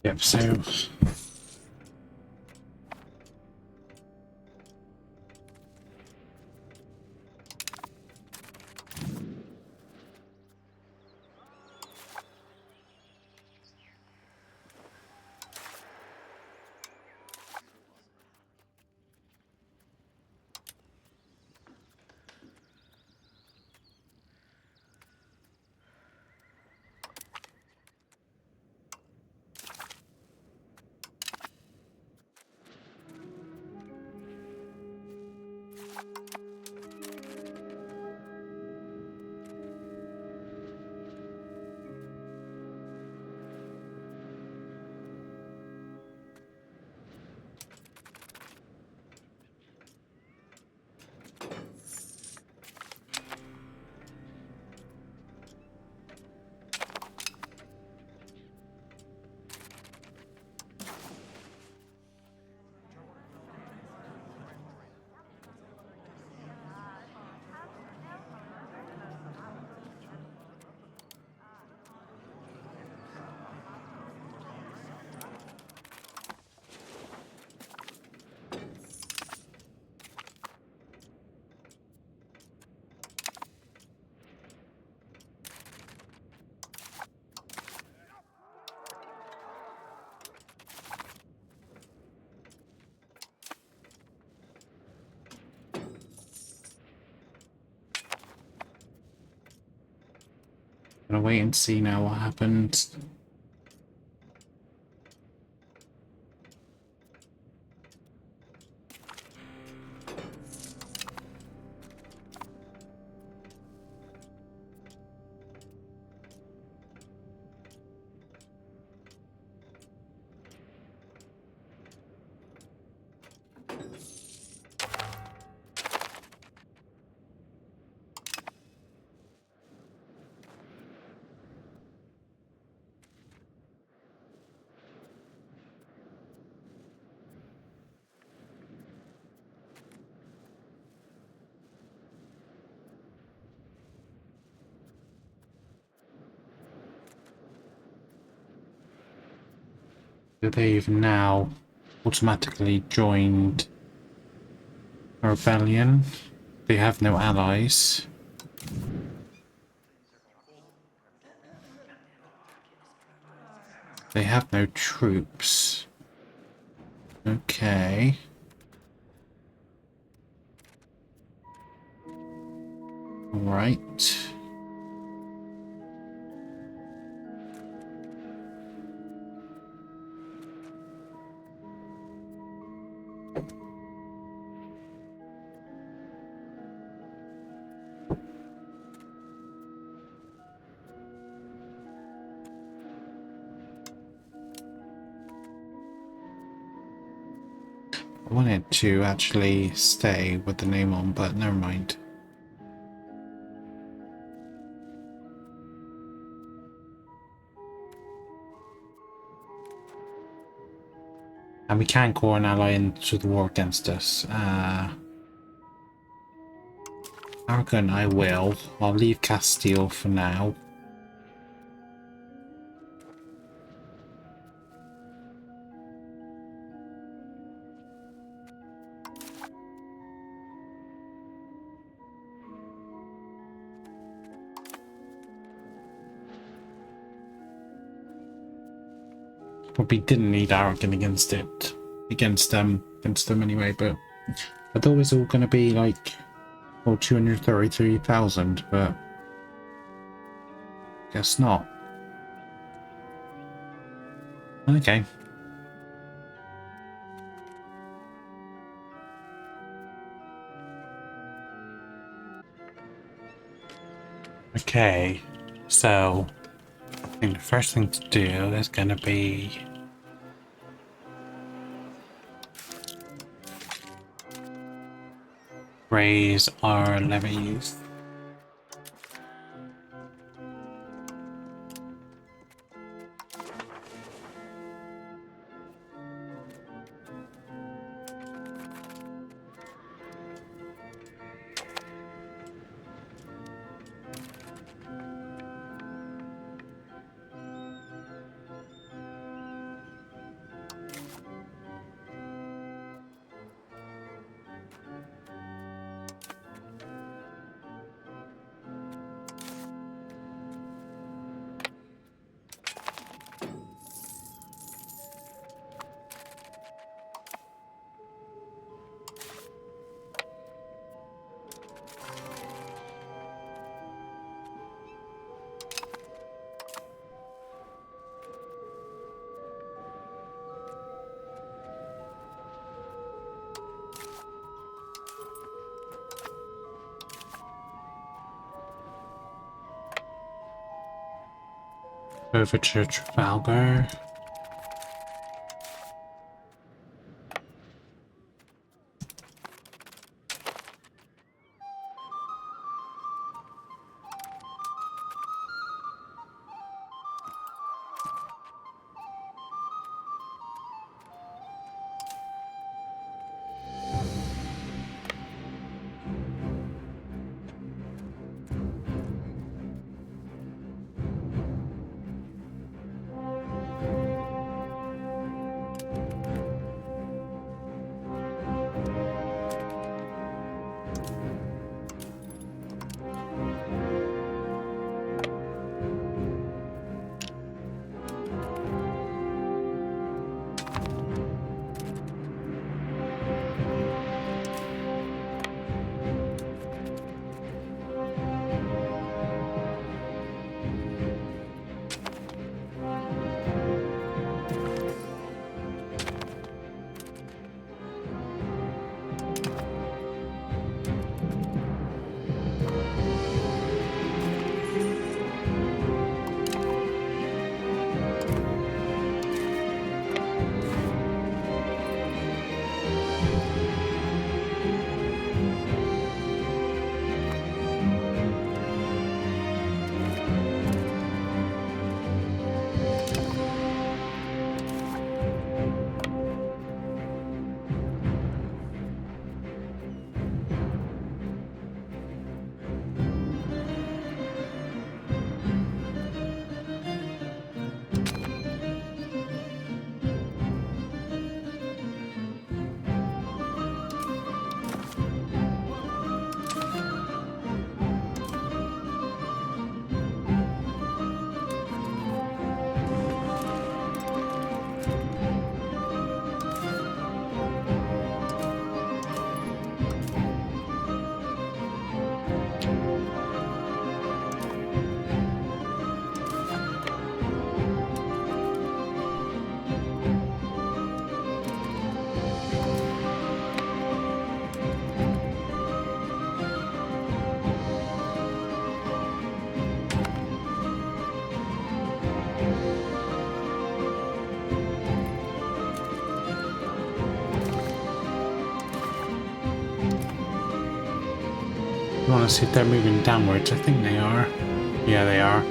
Yep, so gonna wait and see now what happens. They've now automatically joined a rebellion. They have no allies. They have no troops. Okay. Right. I wanted to actually stay with the name on, but never mind. And we can call an ally into the war against us. Aragon, I will. I'll leave Castile for now. Probably didn't need Aragon against it. Against them anyway, but I thought it was all going to be like, well, 233,000, but guess not. Okay. Okay, so I think the first thing to do is going to be raise our levies. Over to Trafalgar. You want to see if they're moving downwards? I think they are. Yeah, they are.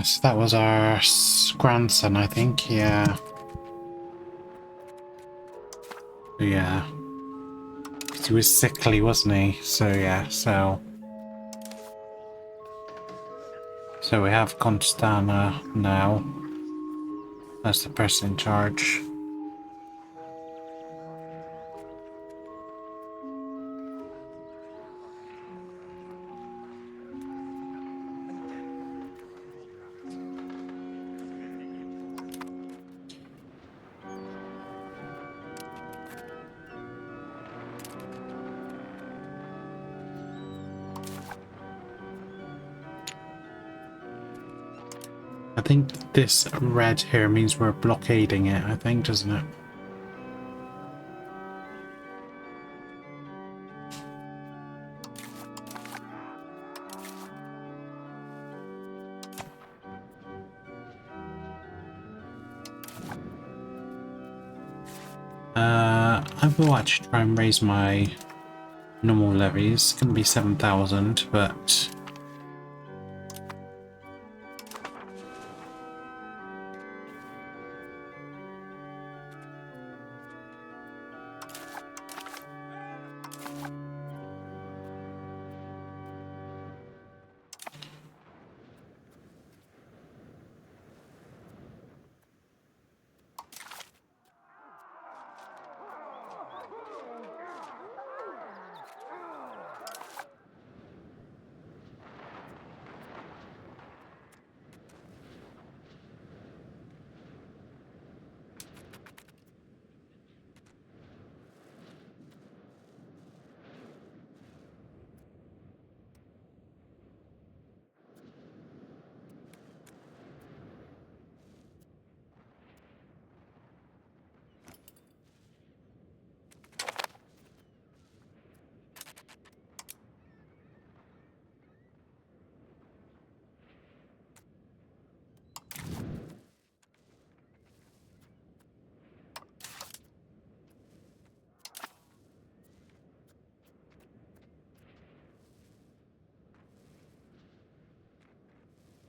So that was our grandson, I think. Yeah. Yeah. 'Cause he was sickly, wasn't he? So yeah. So we have Constana now as the person in charge. I think this red here means we're blockading it, I think, doesn't it? I will actually try and raise my normal levies. It's going to be 7,000, but...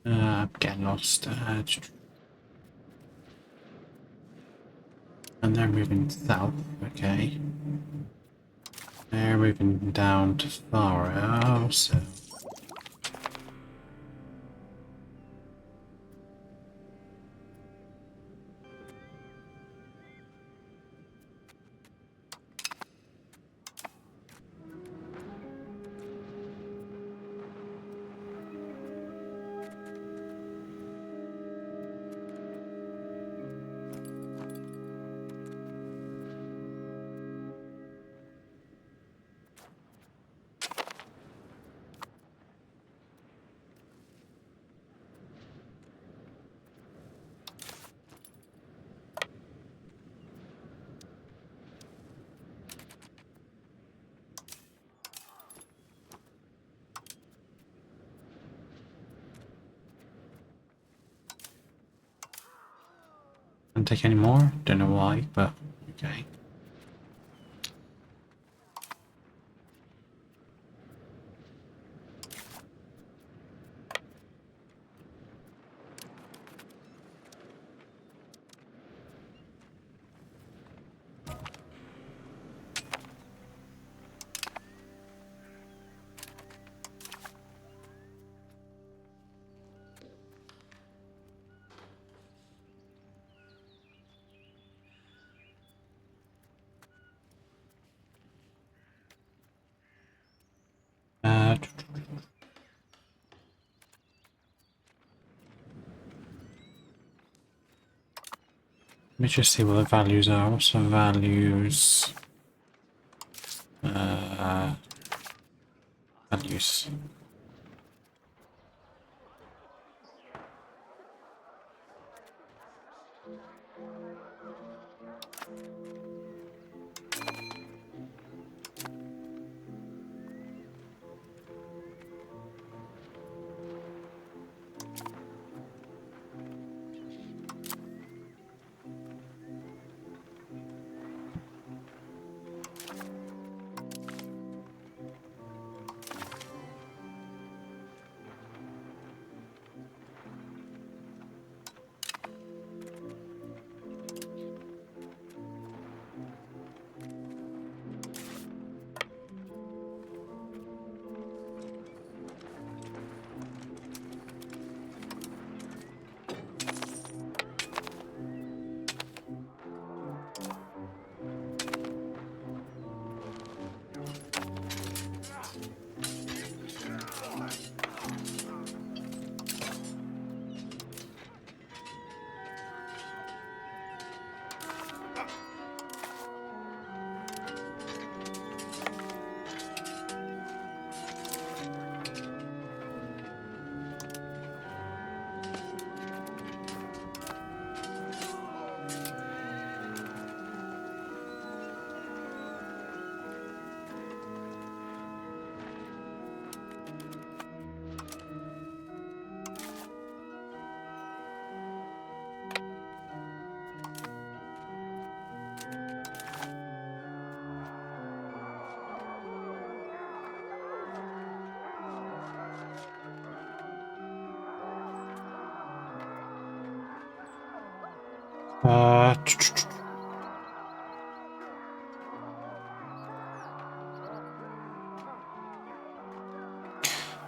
I'm getting lost. And they're moving south, okay. They're moving down to Faro, so... Can't take any more, don't know why, but okay. Let me just see what the values are. What's the values? Values.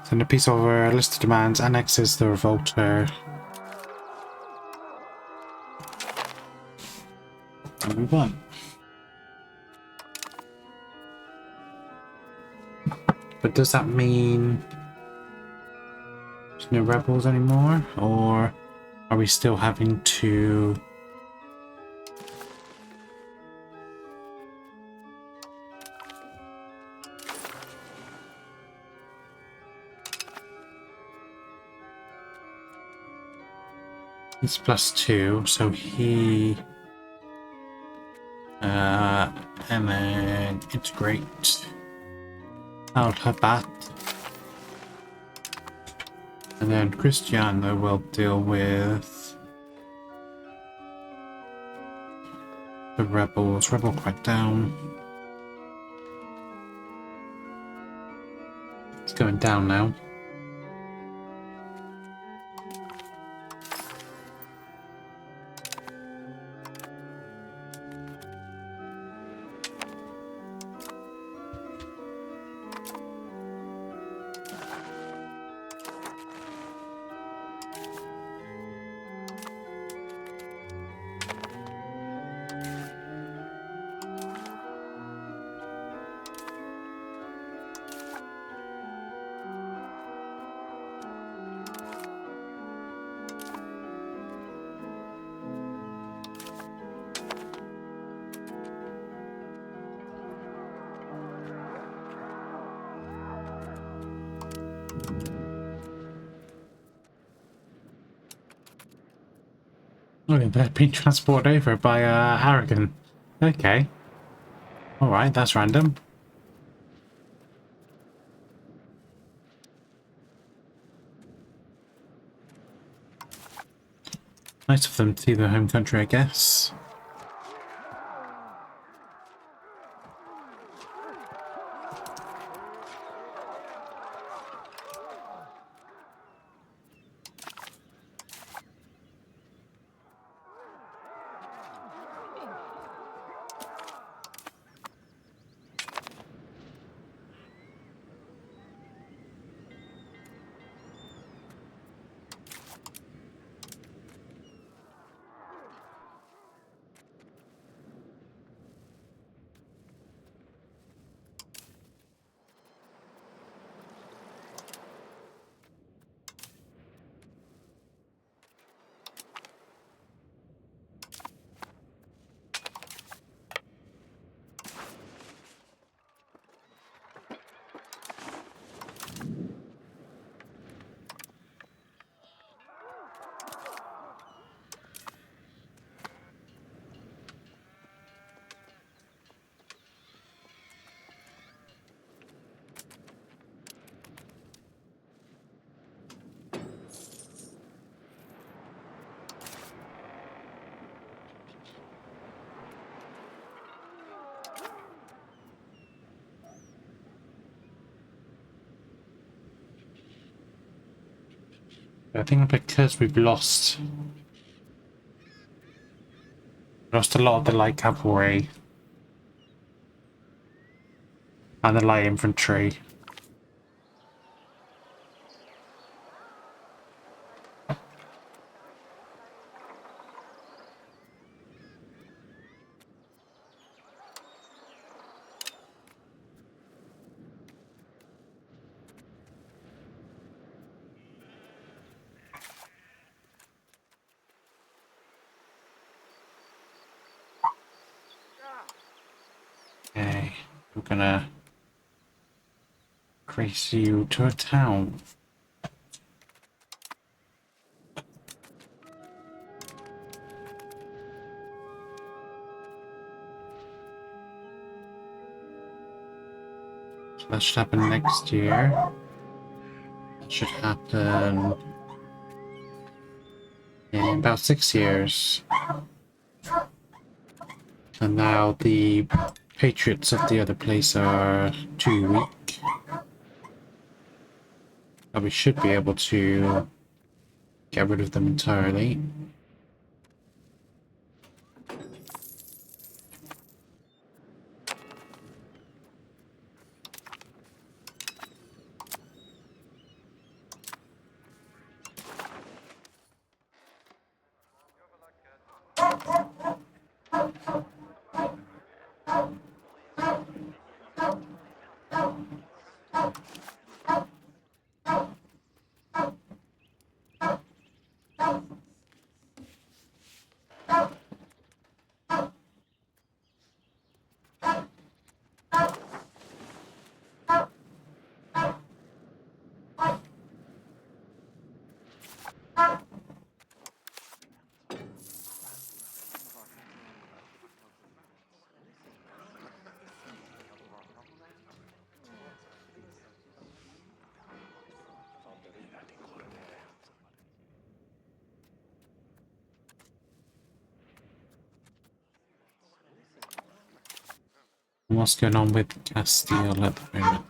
Send a piece over list of demands, annexes the revolter. And move on. But does that mean there's no rebels anymore? Or are we still having to... He's +2, so he... and then integrate Al Habat. And then Cristiano will deal with the rebels. Rebel crackdown. It's going down now. Oh, they're being transported over by Aragon. Okay. Alright, that's random. Nice of them to see their home country, I guess. I think because we've lost a lot of the light cavalry and the light infantry. Okay, we're gonna increase you to a town. So that should happen next year. That should happen in about 6 years. And now the patriots of the other place are too weak. But we should be able to get rid of them entirely. What's going on with Castile at the moment?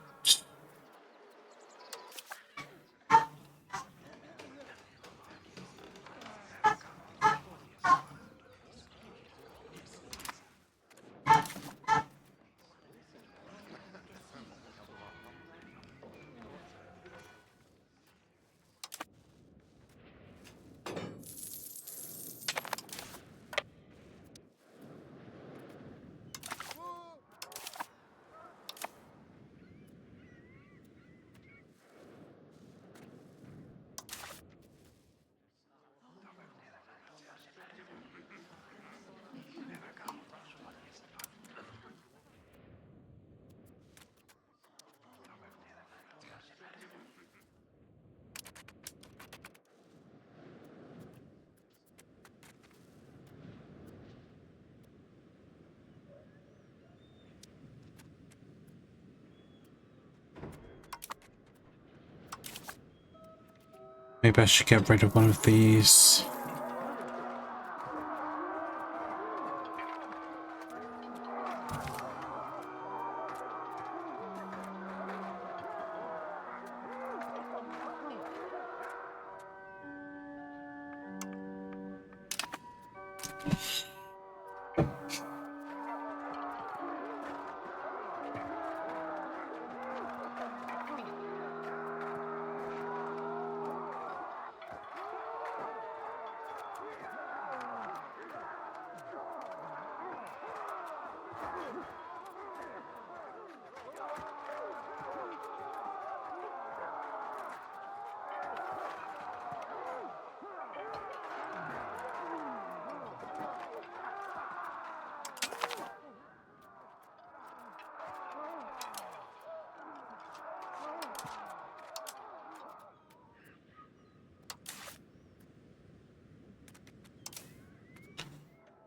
Maybe I should get rid of one of these.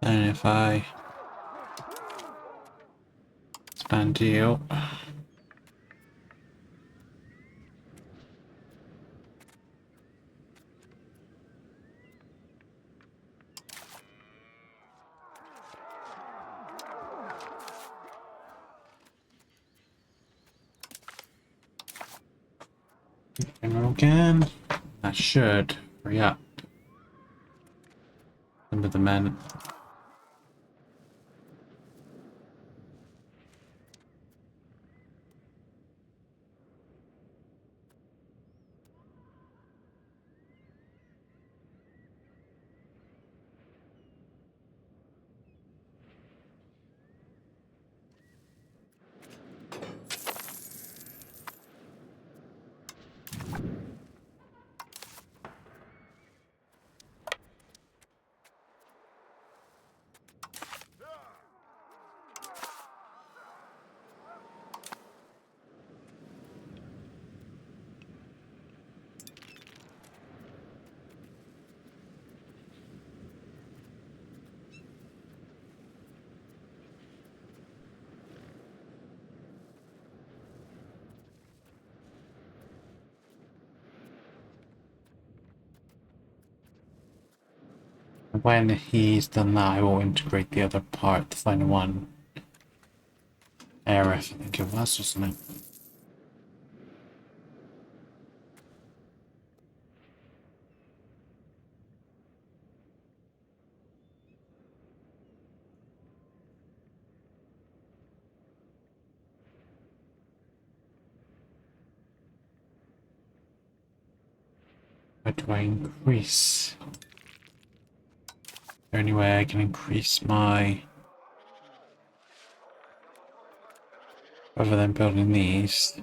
And if I expand you, general again, that should Hurry up. Some of the men. When he's done that, I will integrate the other part, the final one. Aerith, I think it was, wasn't it? How do I increase? Is there any way I can increase my... Other than building these?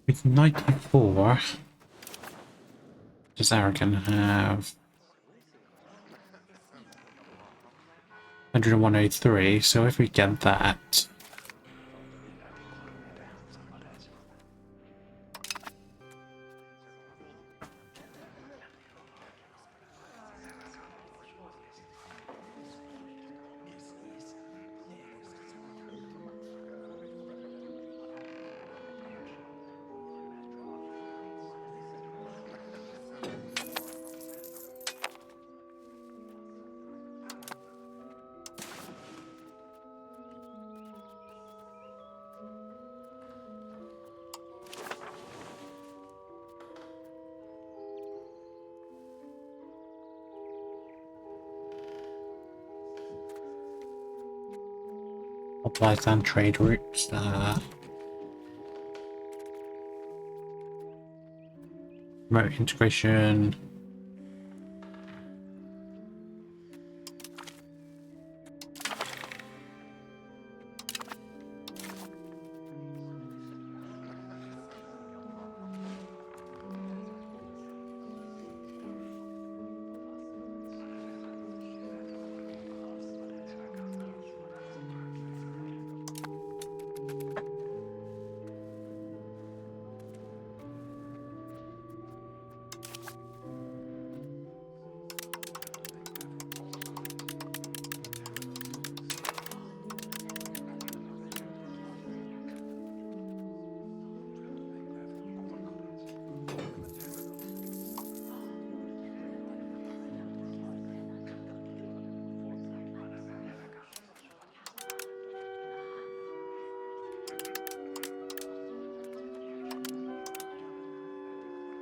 With 94, does Aragon have 101.03? So if we get that, applies on trade routes. Remote integration.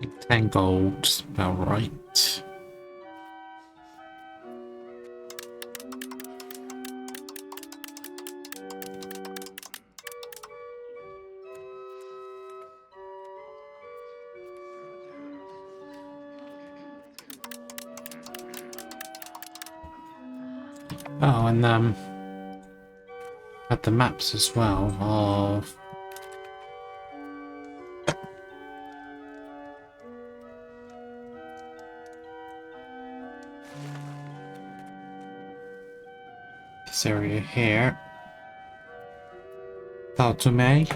I think 10 gold's about right. Oh, and had the maps as well of this area here. May.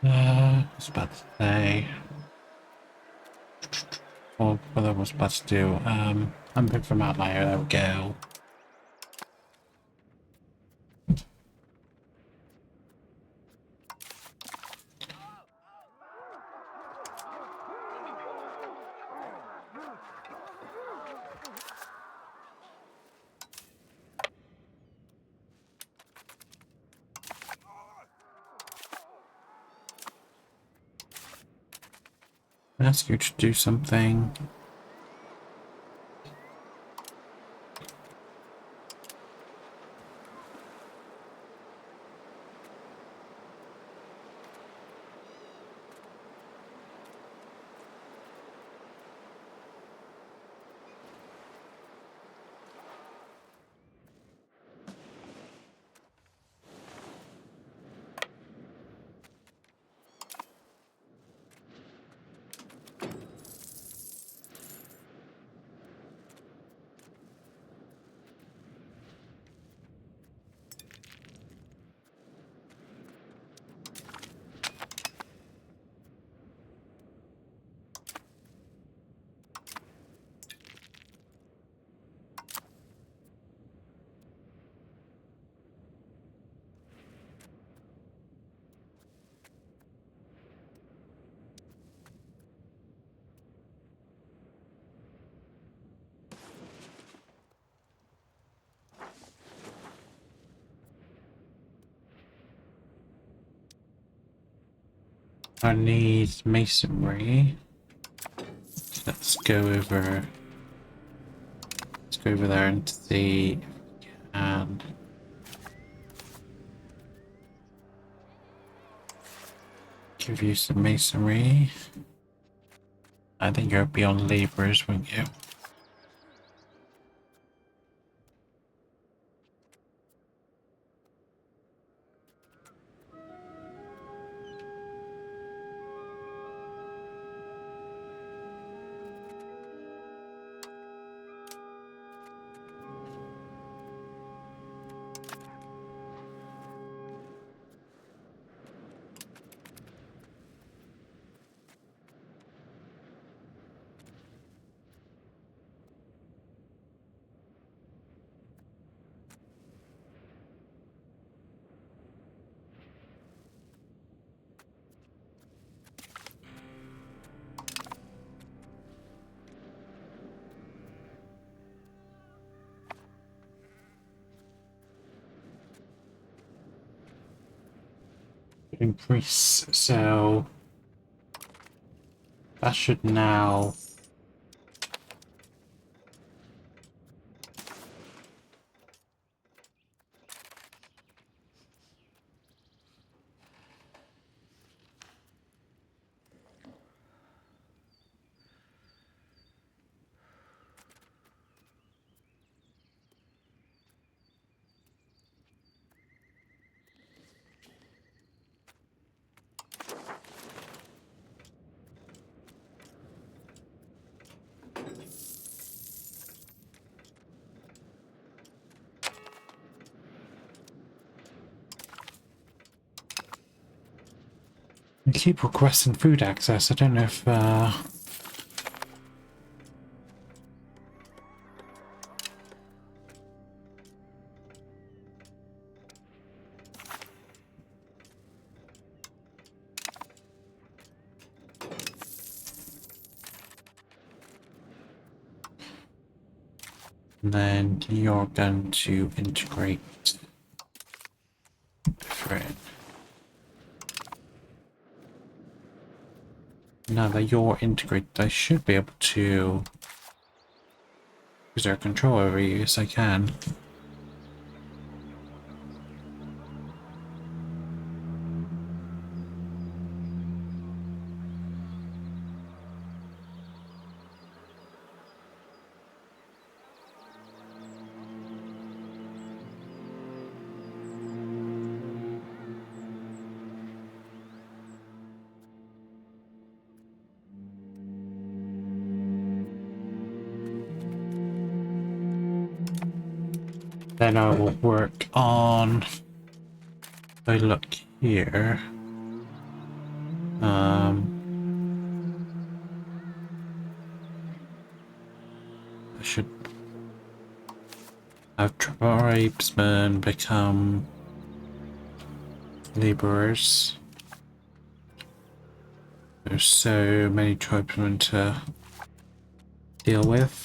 I was about to say, or what I was about to do, unpick from outlier, there we go. Ask you to do something. I need masonry. Let's go over. Let's go over there and see if we can give you some masonry. I think you're beyond laborers, won't you? Increase, so that should now I keep requesting food access. I don't know if then you're going to integrate different. Now that you're integrated, I should be able to use their control over you. Yes, I can. Then I will work on, if I look here, should have tribesmen become laborers. There's so many tribesmen to deal with.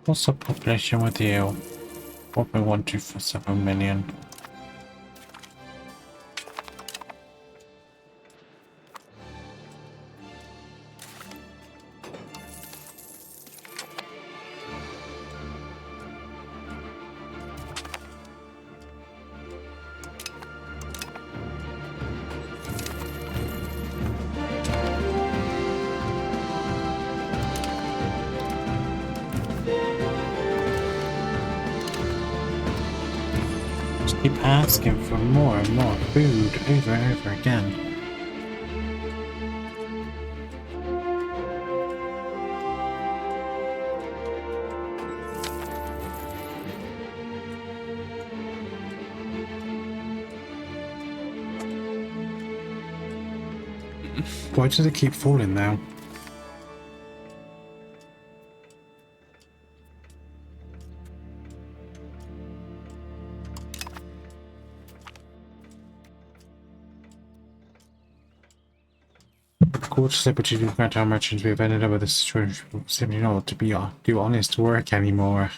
What's the population with you? 4.127 million. Just keep asking for more and more food over and over again. Why does it keep falling now? Gorgeous opportunity to grant our merchants. We have ended up with a situation simply not to do honest work anymore.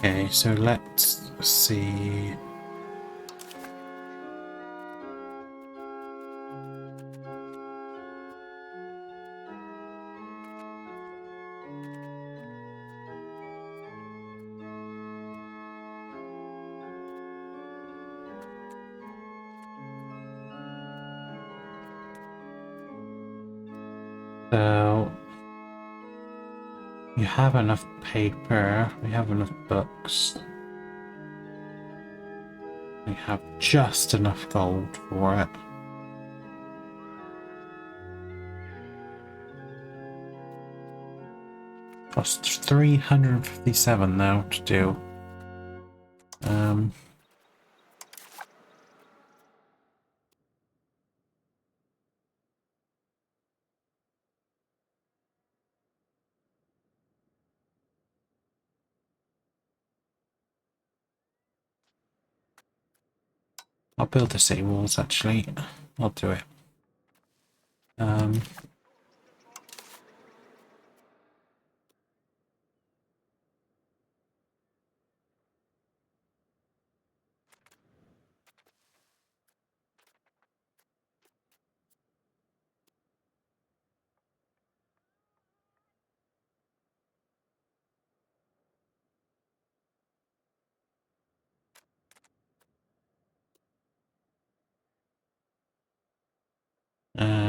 Okay, so let's see. So you have enough paper, we have enough books. We have just enough gold for it. Costs 357 now to do. I'll build the city walls actually. I'll do it.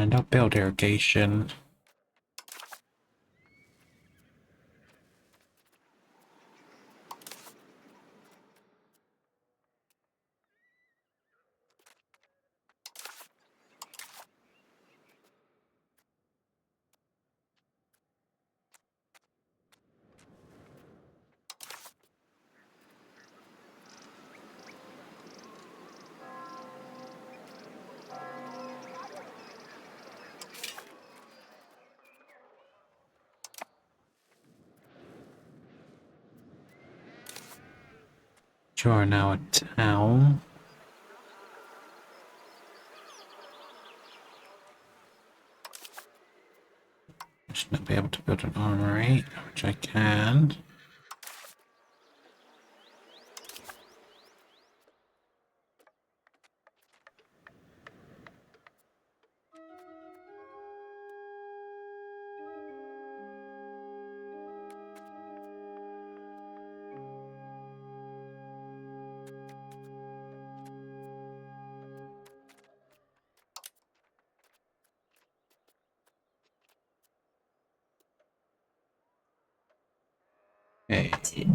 And I'll build irrigation. You are now a town. I should not be able to build an armory, which I can. Okay.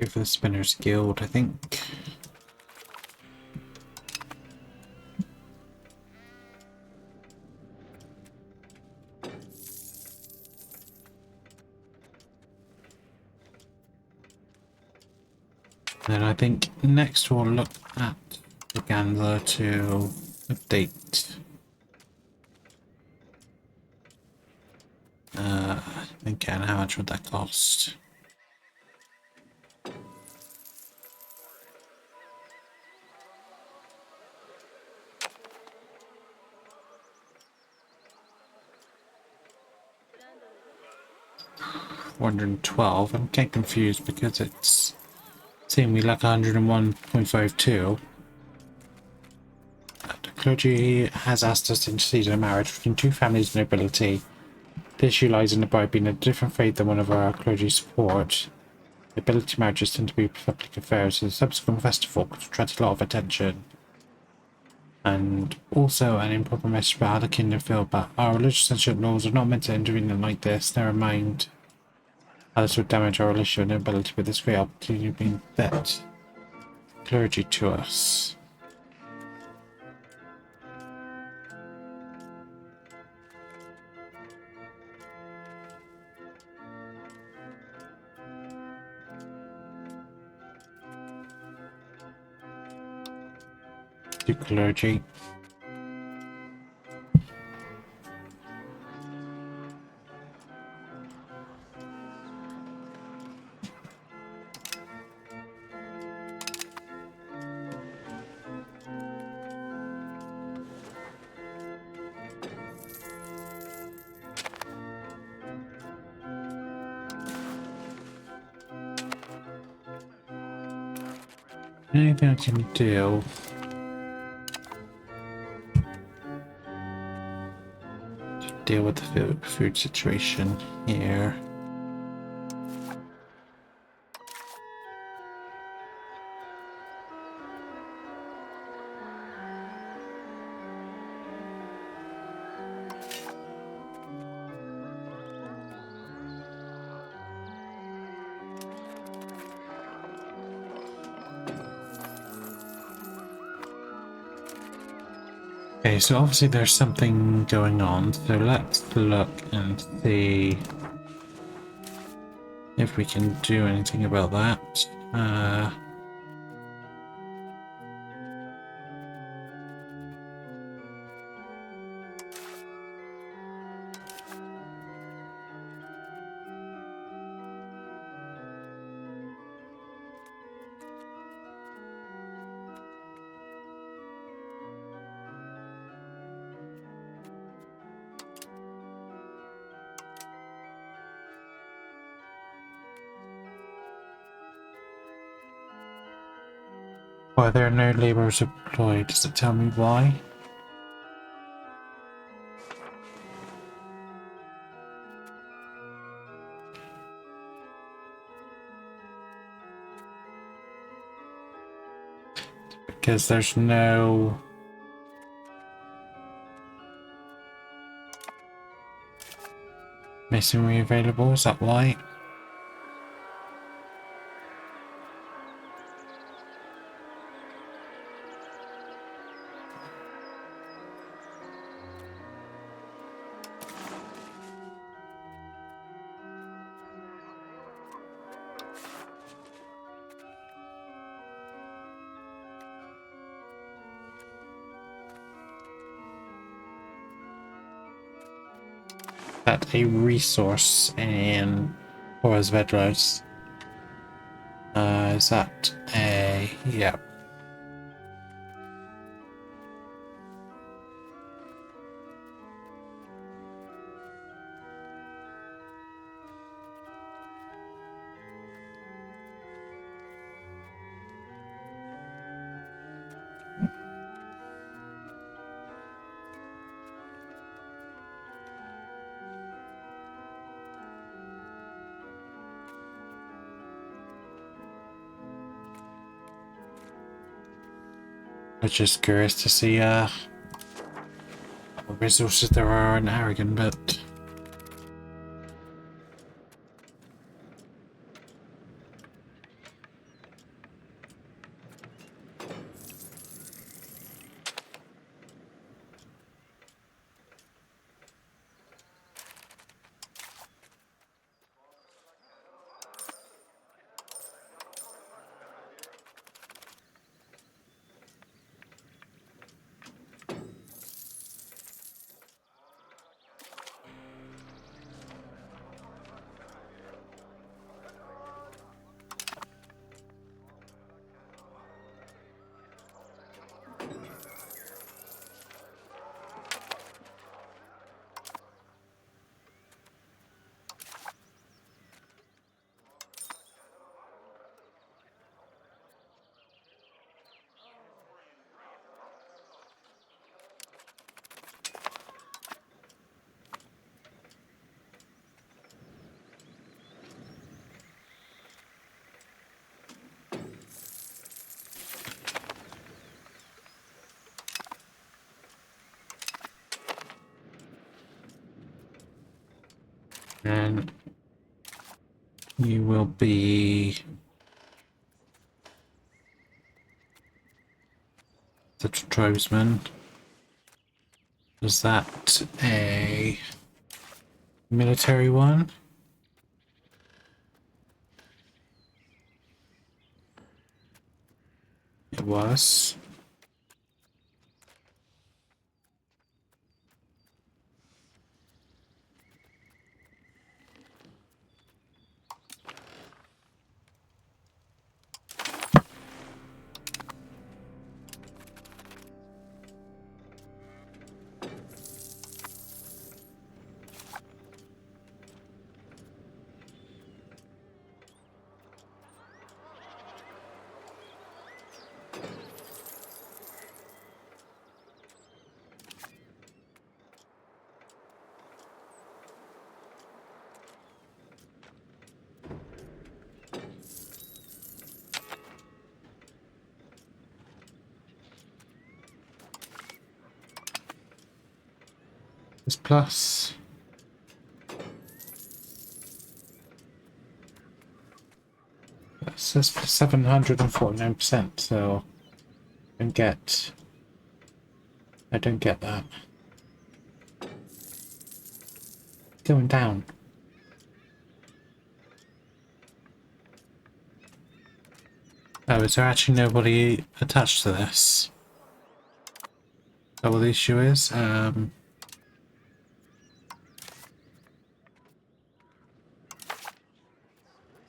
Go for the Spinners Guild, I think. Then I think next we'll look at the Ganza to update. Again, how much would that cost? $412. I'm getting confused because it's saying we lack 101.52. The clergy has asked us to intercede in a marriage between two families of nobility. The issue lies in the bride being a different faith than one of our clergy support. Nobility marriages tend to be public affairs, so the subsequent festival attracted a lot of attention. And also an improper message about how the kingdom feel, but our religious censorship laws are not meant to intervene like this. Never mind how this would damage our relationship and nobility with this great opportunity being bet clergy to us. To clergy. Anything I can do to deal with the food situation here? Okay, so obviously there's something going on, so let's look and see if we can do anything about that. Why there are no labourers employed? Does it tell me why? Because there's no... masonry available, is that why? That a resource in Horace Vedros. Is that a... yeah. I'm just curious to see what resources there are in Aragon, but... and you will be the tribesman. Is that a military one? It was. It's plus. That says 749%, so I don't get that. Going down. Oh, is there actually nobody attached to this? Is that what the issue is?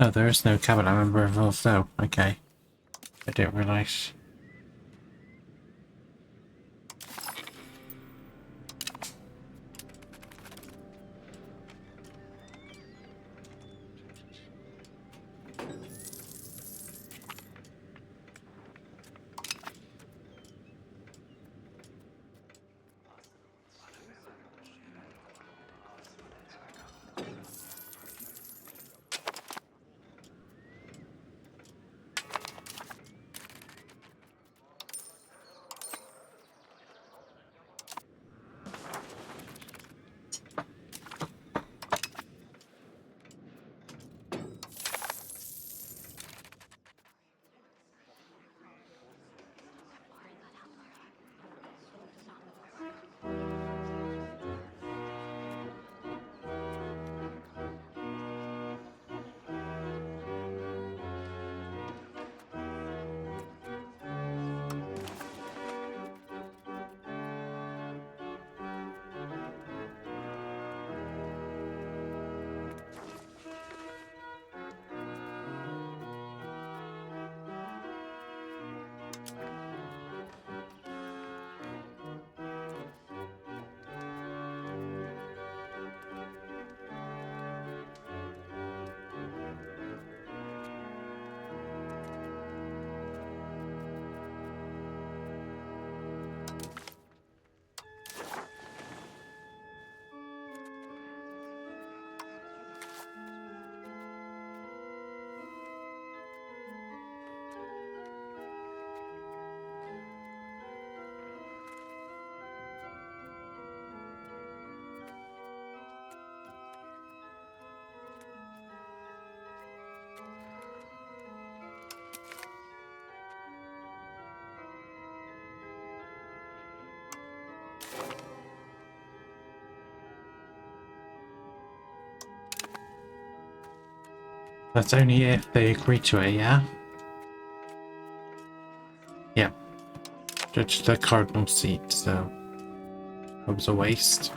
Oh, there is no cabinet member involved though. Okay. I didn't realise. That's only if they agree to it, yeah? Yeah. Judge the cardinal seat, so it was a waste.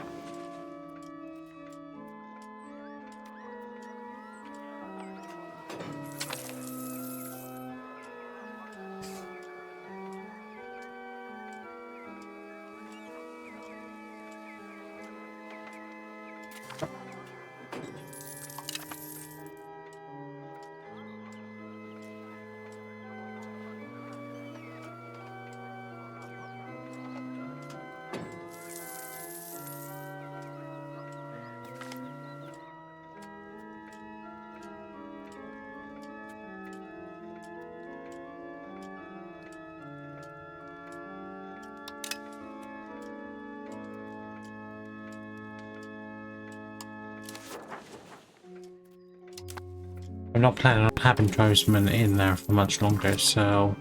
I'm not planning on having tribesmen in there for much longer, so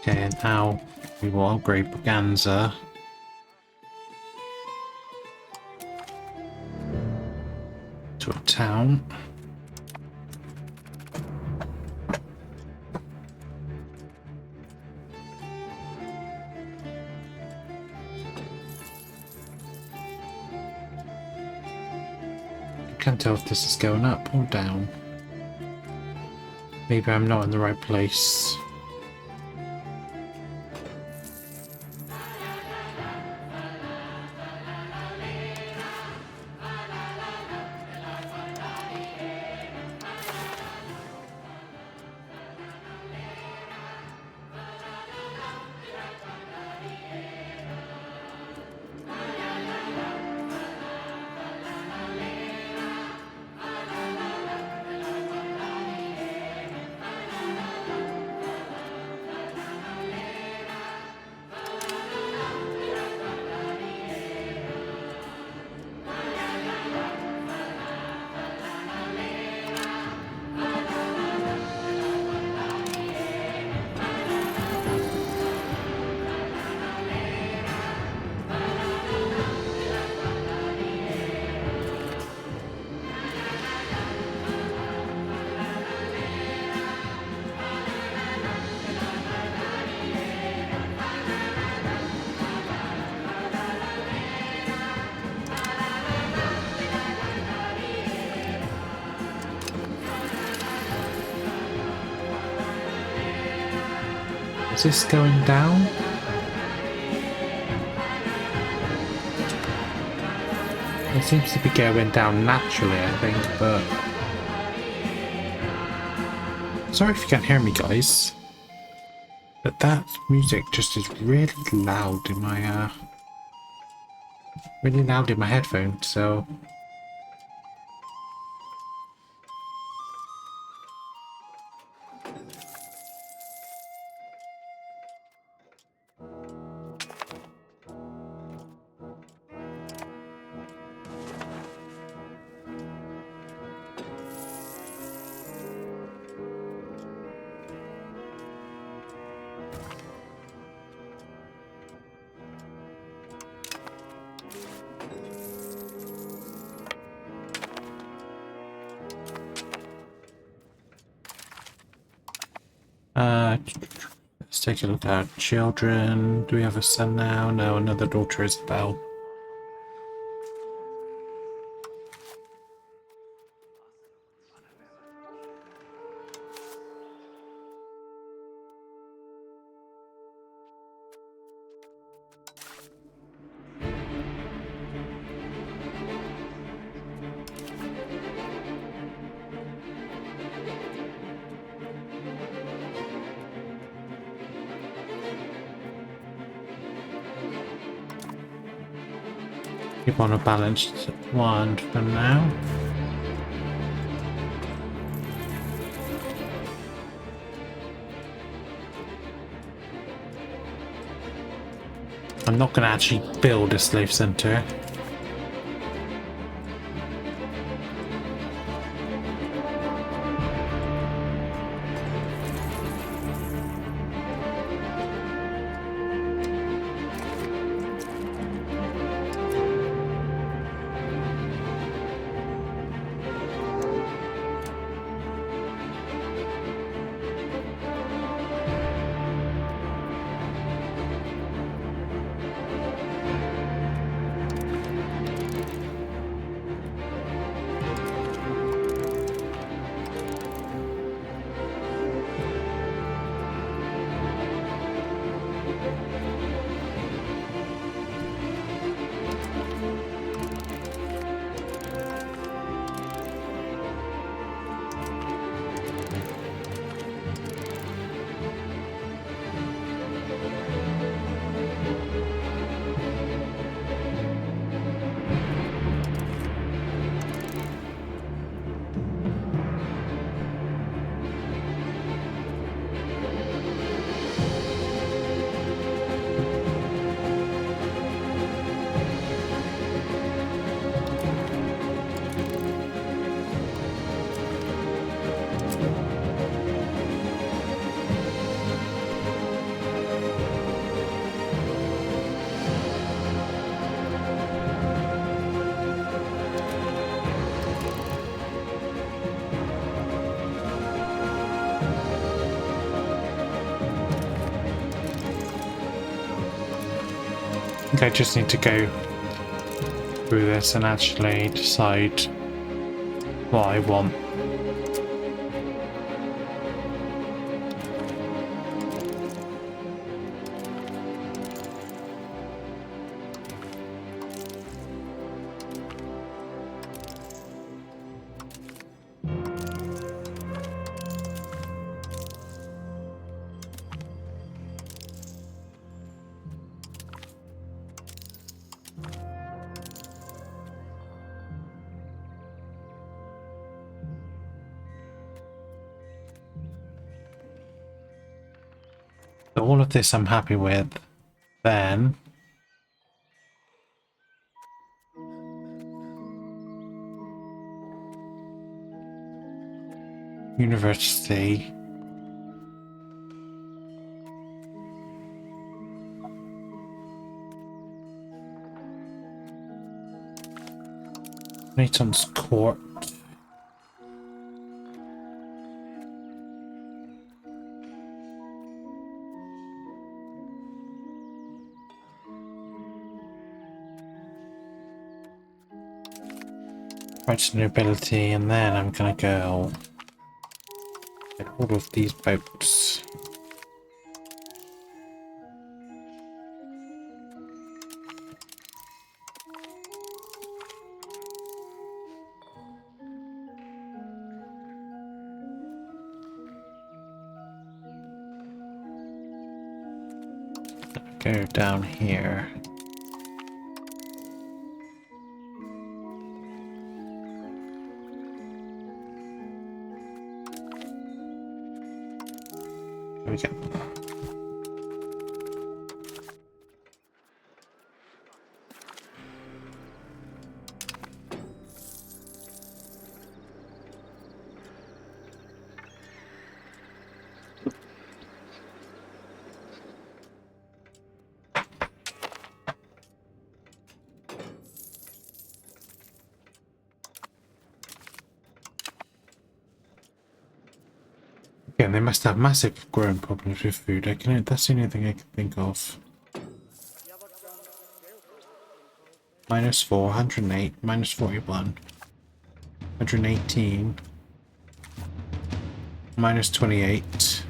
okay, and now we will upgrade Braganza to a town. I can't tell if this is going up or down. Maybe I'm not in the right place. Is this going down? It seems to be going down naturally, I think, but... Sorry if you can't hear me, guys. But that music just is really loud in my, really loud in my headphones, so... Let's take a look at our children. Do we have a son now? No, another daughter, Isabel. Keep on a balanced one for now. I'm not going to actually build a slave center. I think I just need to go through this and actually decide what I want. So all of this I'm happy with. Then university. Nathan's court. Rights and nobility, and then I'm gonna go get hold of these boats. Go down here. There we go. Yeah, they must have massive growing problems with food. That's the only thing I can think of. -4, 108, -41, 118, -28.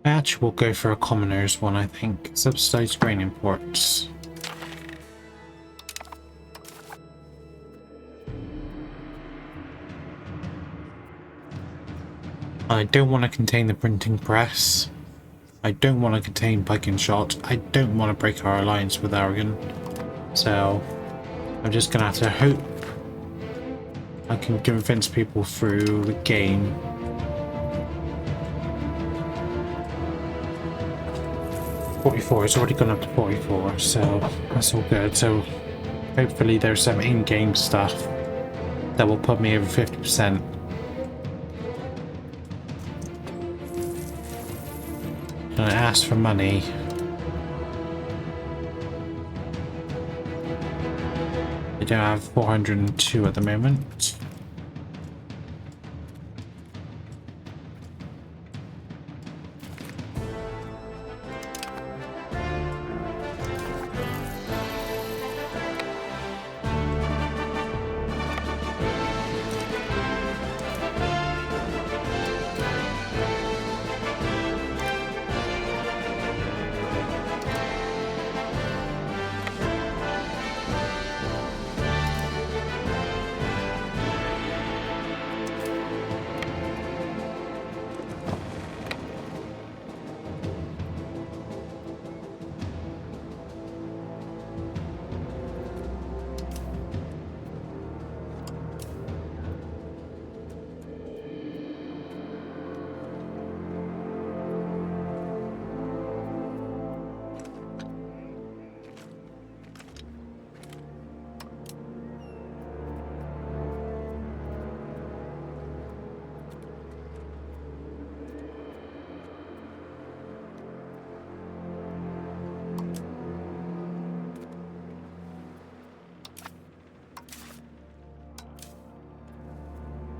Actually, we'll go for a commoner's one, I think. Subsidized grain imports. I don't want to contain the printing press. I don't want to contain pike and shot. I don't want to break our alliance with Aragon. So I'm just going to have to hope I can convince people through the game. .44, it's already gone up to 44, so that's all good. So hopefully there's some in-game stuff that will put me over 50%. And I asked for money. I don't have 402 at the moment.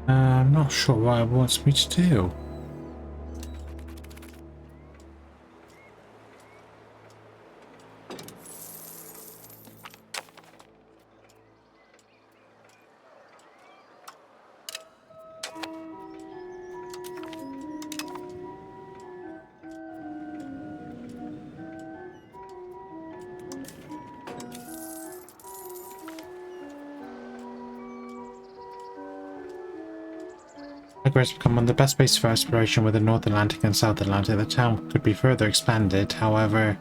I'm not sure what it wants me to do. Has become one of the best places for exploration with the North Atlantic and South Atlantic. The town could be further expanded, however.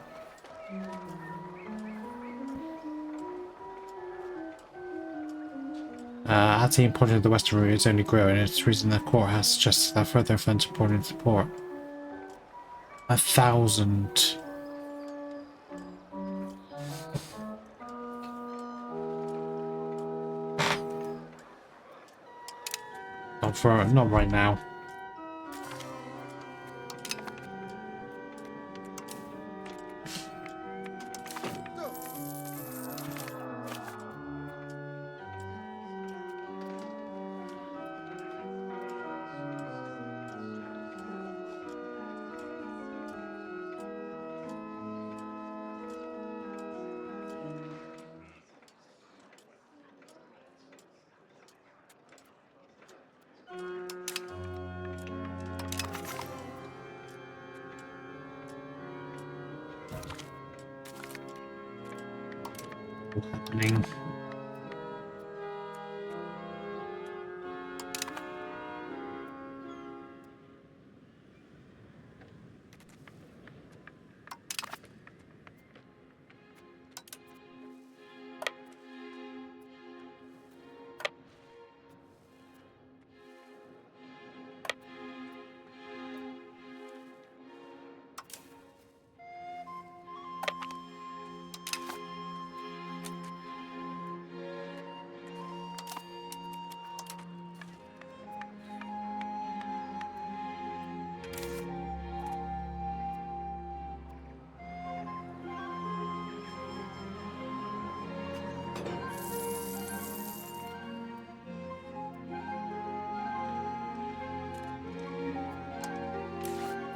As the importance of the Western route is only growing, it's reason the court has suggested that further funds supporting support. 1,000. Not right now. Happening.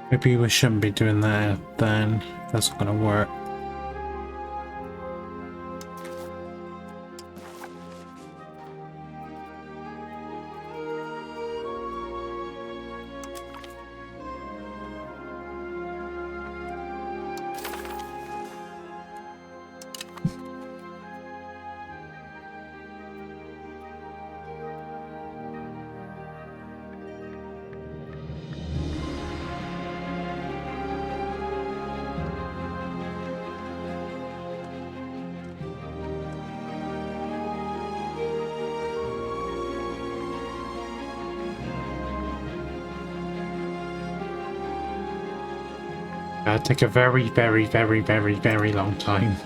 Maybe we shouldn't be doing that then. That's not gonna work. Take a very, very, very, very, very long time.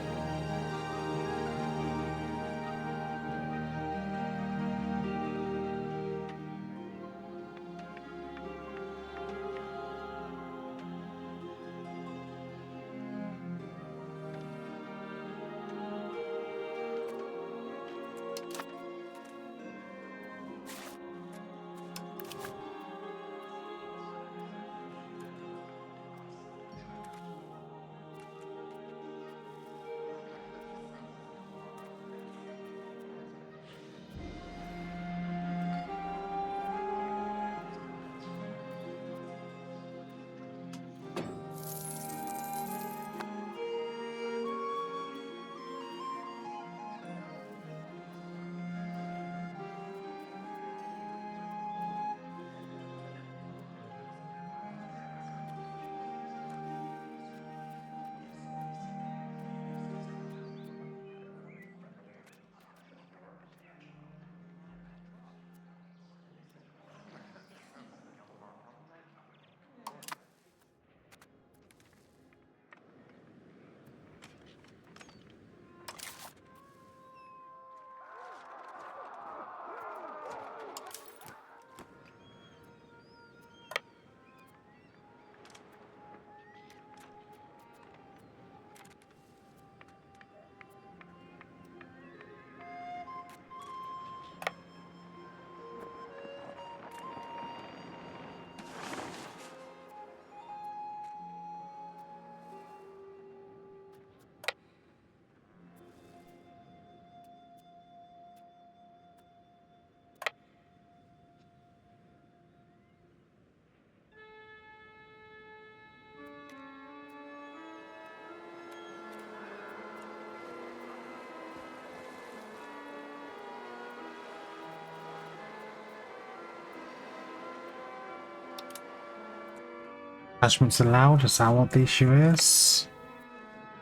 Attachments allowed, is that what the issue is?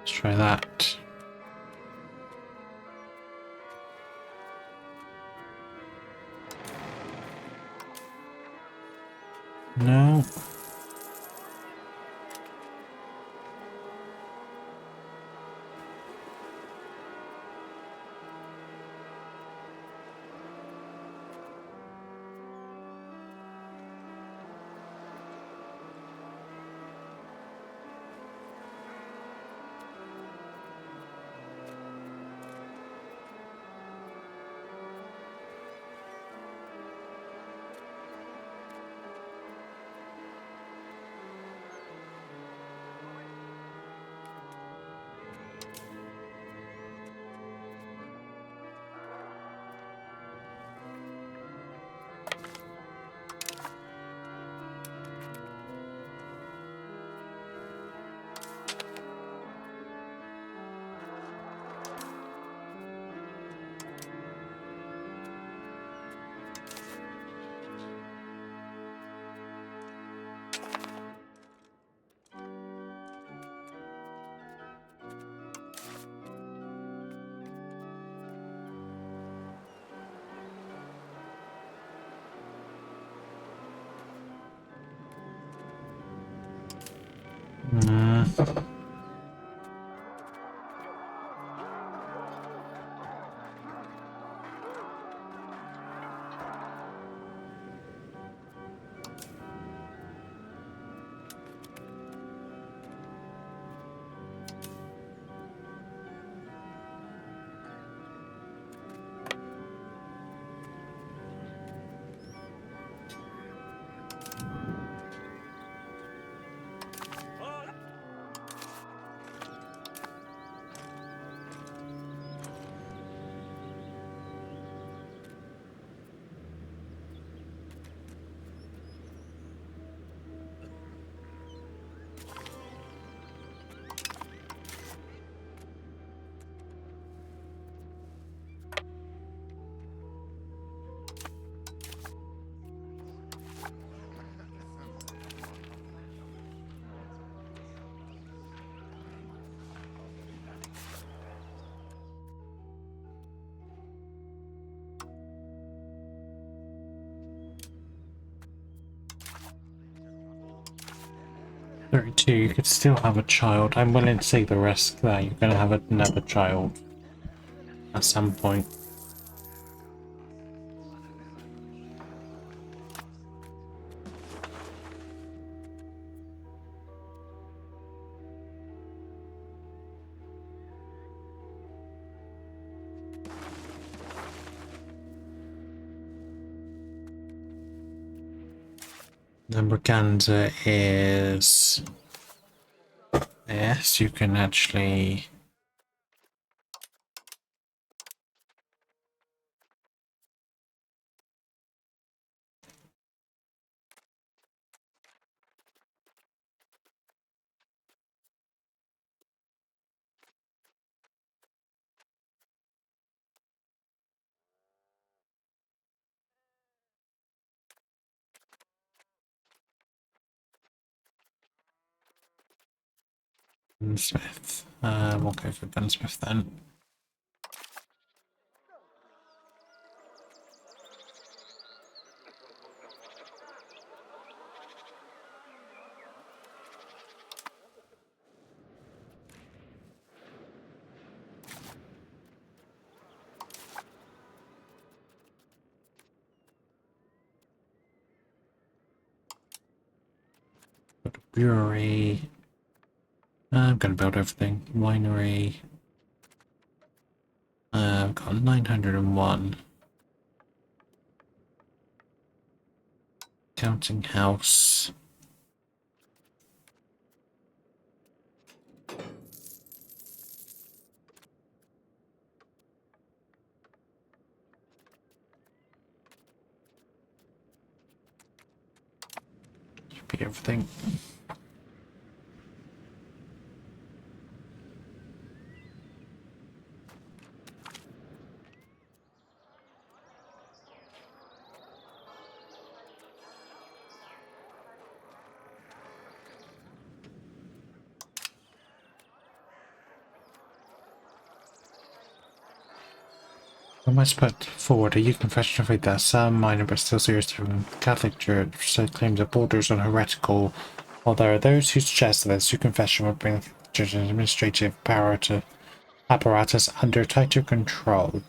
Let's try that. No. 32, you could still have a child. I'm willing to take the risk that you're going to have another child at some point. Number Ganda is... Yes, you can actually... Gunsmith. We'll go for Gunsmith then. Brewery. I'm gonna build everything. Winery. I've got 901. Counting house. Should be everything. I must put forward a confession of faith that some minor but still serious from the Catholic Church said claims that borders on heretical, while there are those who suggest that this confession would bring the Church's administrative power to apparatus under tighter control.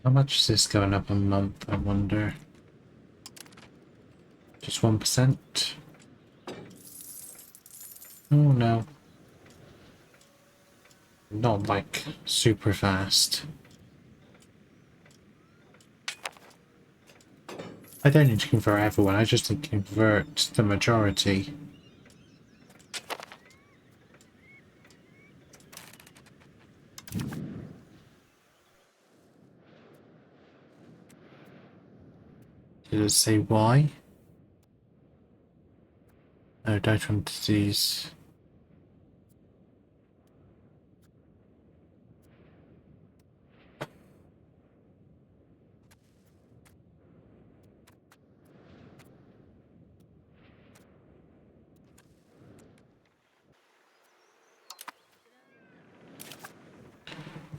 How much is this going up a month, I wonder? Just 1%? Oh no. Not like super fast. I don't need to convert everyone, I just need to convert the majority. Did it say why? Oh, died from disease.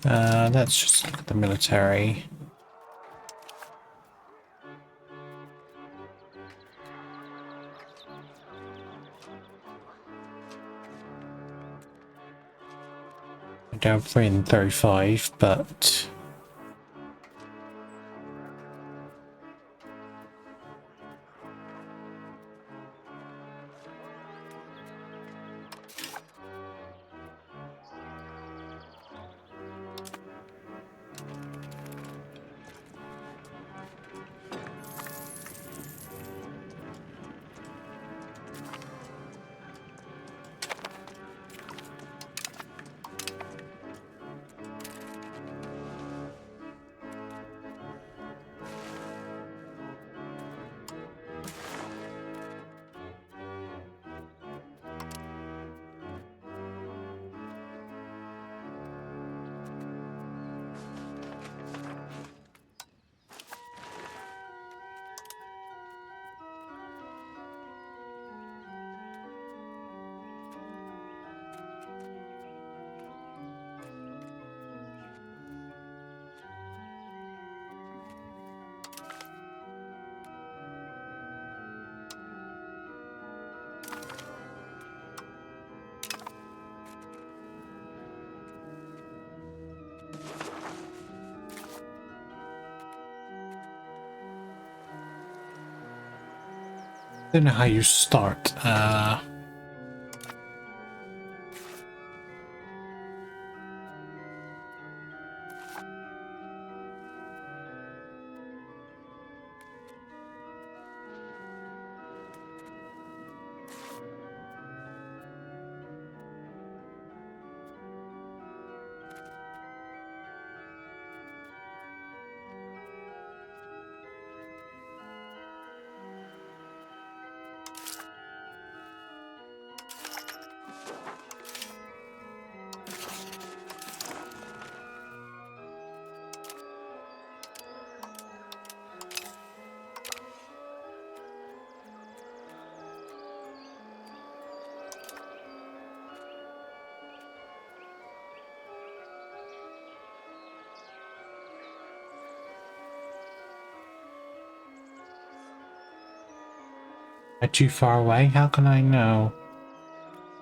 Let's just look at the military. We're down 335, but Don't know how you start. Too far away? How can I know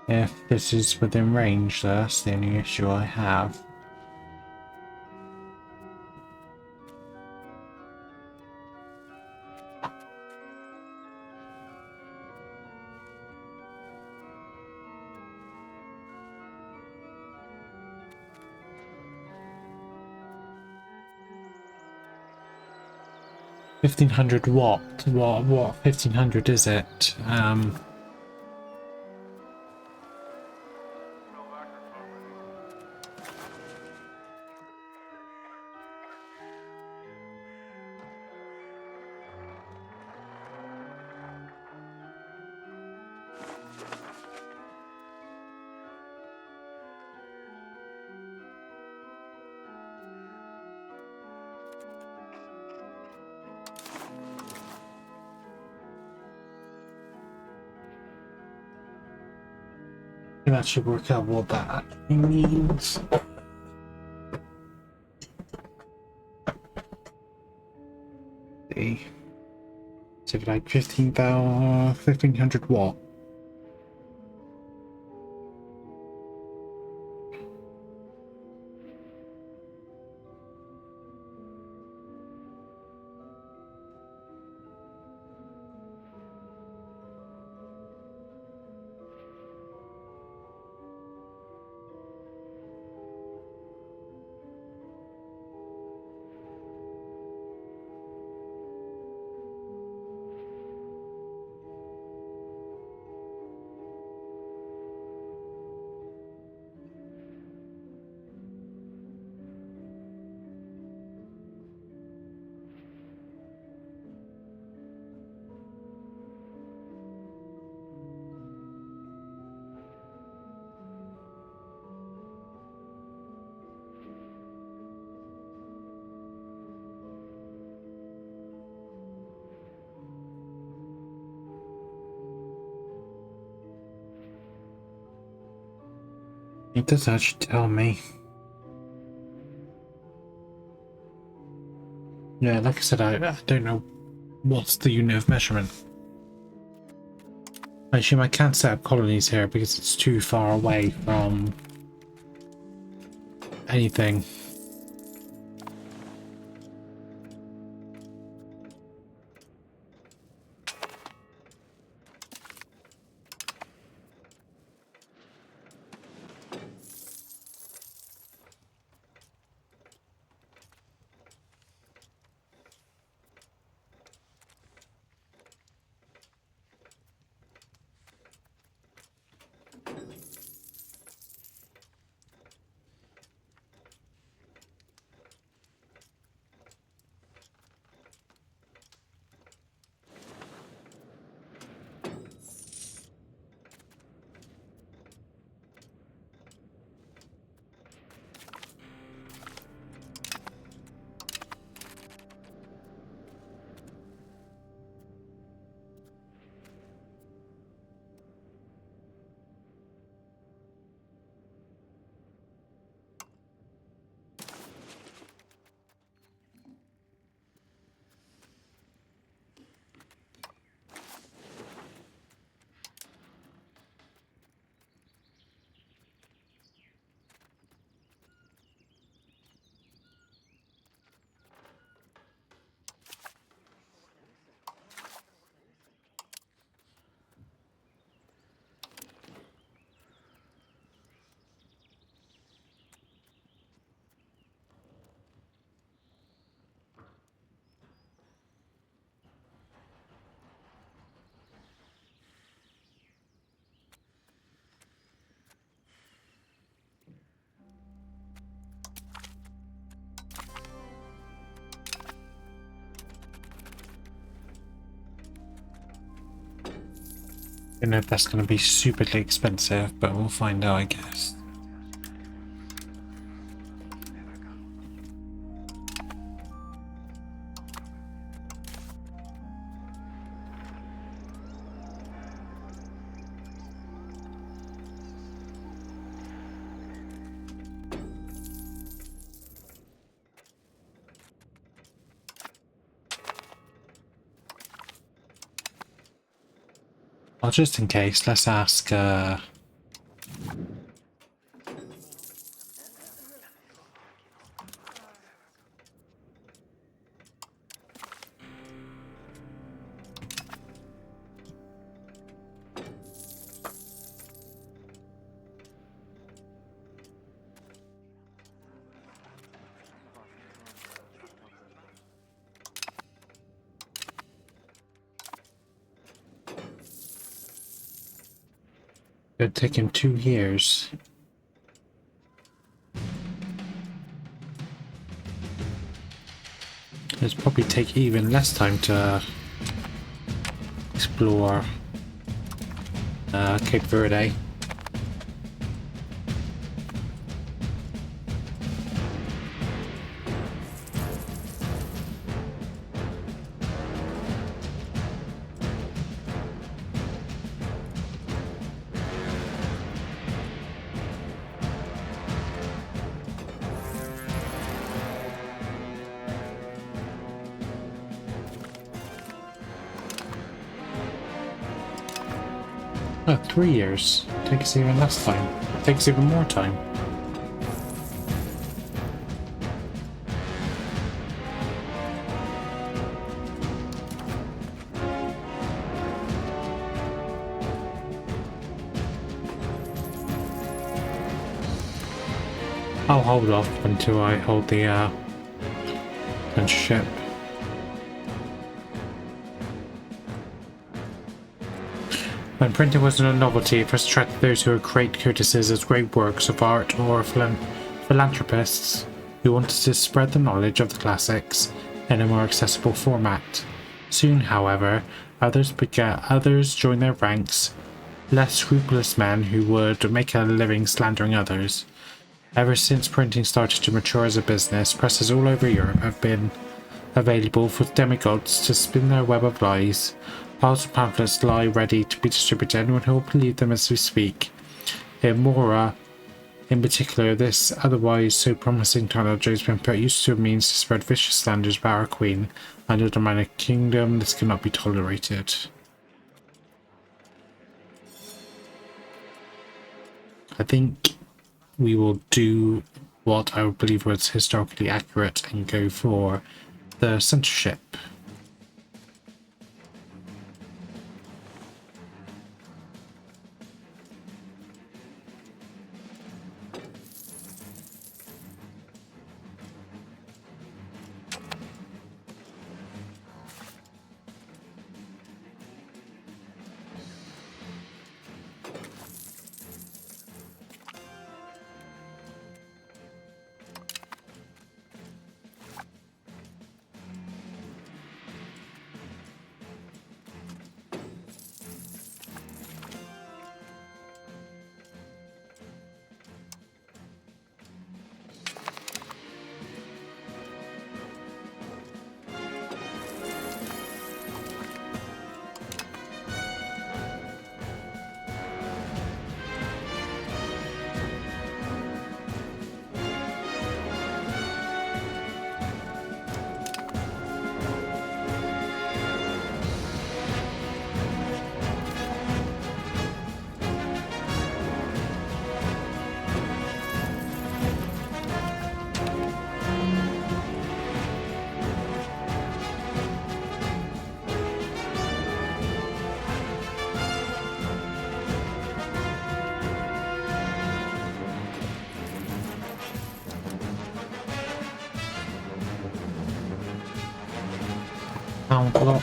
if this is within range? That's the only issue I have. $1,500 what 1,500 is it? 'Cause that should work out what that actually means. See. So like 1,500 what? It does actually tell me. Yeah, like I said, I don't know what's the unit of measurement. I assume I can't set up colonies here because it's too far away from anything. don't know if that's going to be stupidly expensive, but we'll find out, I guess. Well, just in case, let's ask, it'd take him 2 years. It'd probably take even less time to explore Cape Verde. Oh, 3 years. Takes even less time. Takes even more time. I'll hold off until I hold the censorship. When printing wasn't a novelty, it first attracted those who would create codices as great works of art or philanthropists who wanted to spread the knowledge of the classics in a more accessible format. Soon, however, others joined their ranks, less scrupulous men who would make a living slandering others. Ever since printing started to mature as a business, presses all over Europe have been available for demigods to spin their web of lies. Piles of pamphlets lie ready to be distributed, and who will believe them as we speak. In Mora, in particular, this otherwise so promising technology has been put use to a means to spread vicious slanders about our queen. Under the Minor Kingdom, this cannot be tolerated. I think we will do what I would believe was historically accurate and go for the censorship. Block.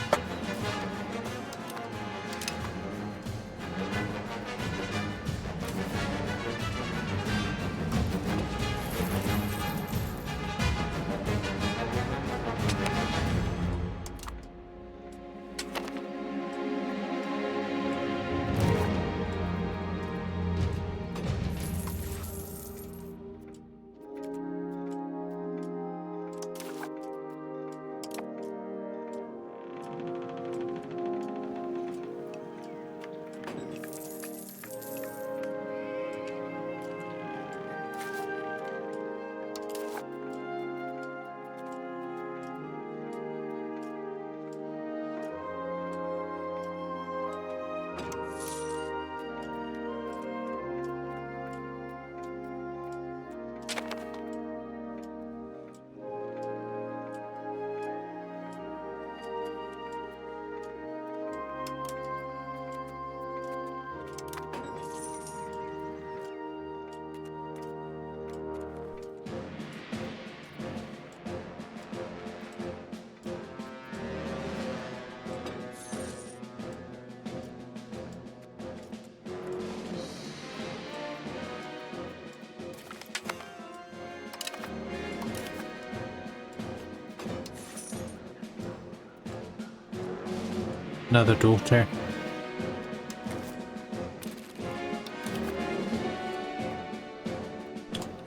Another daughter.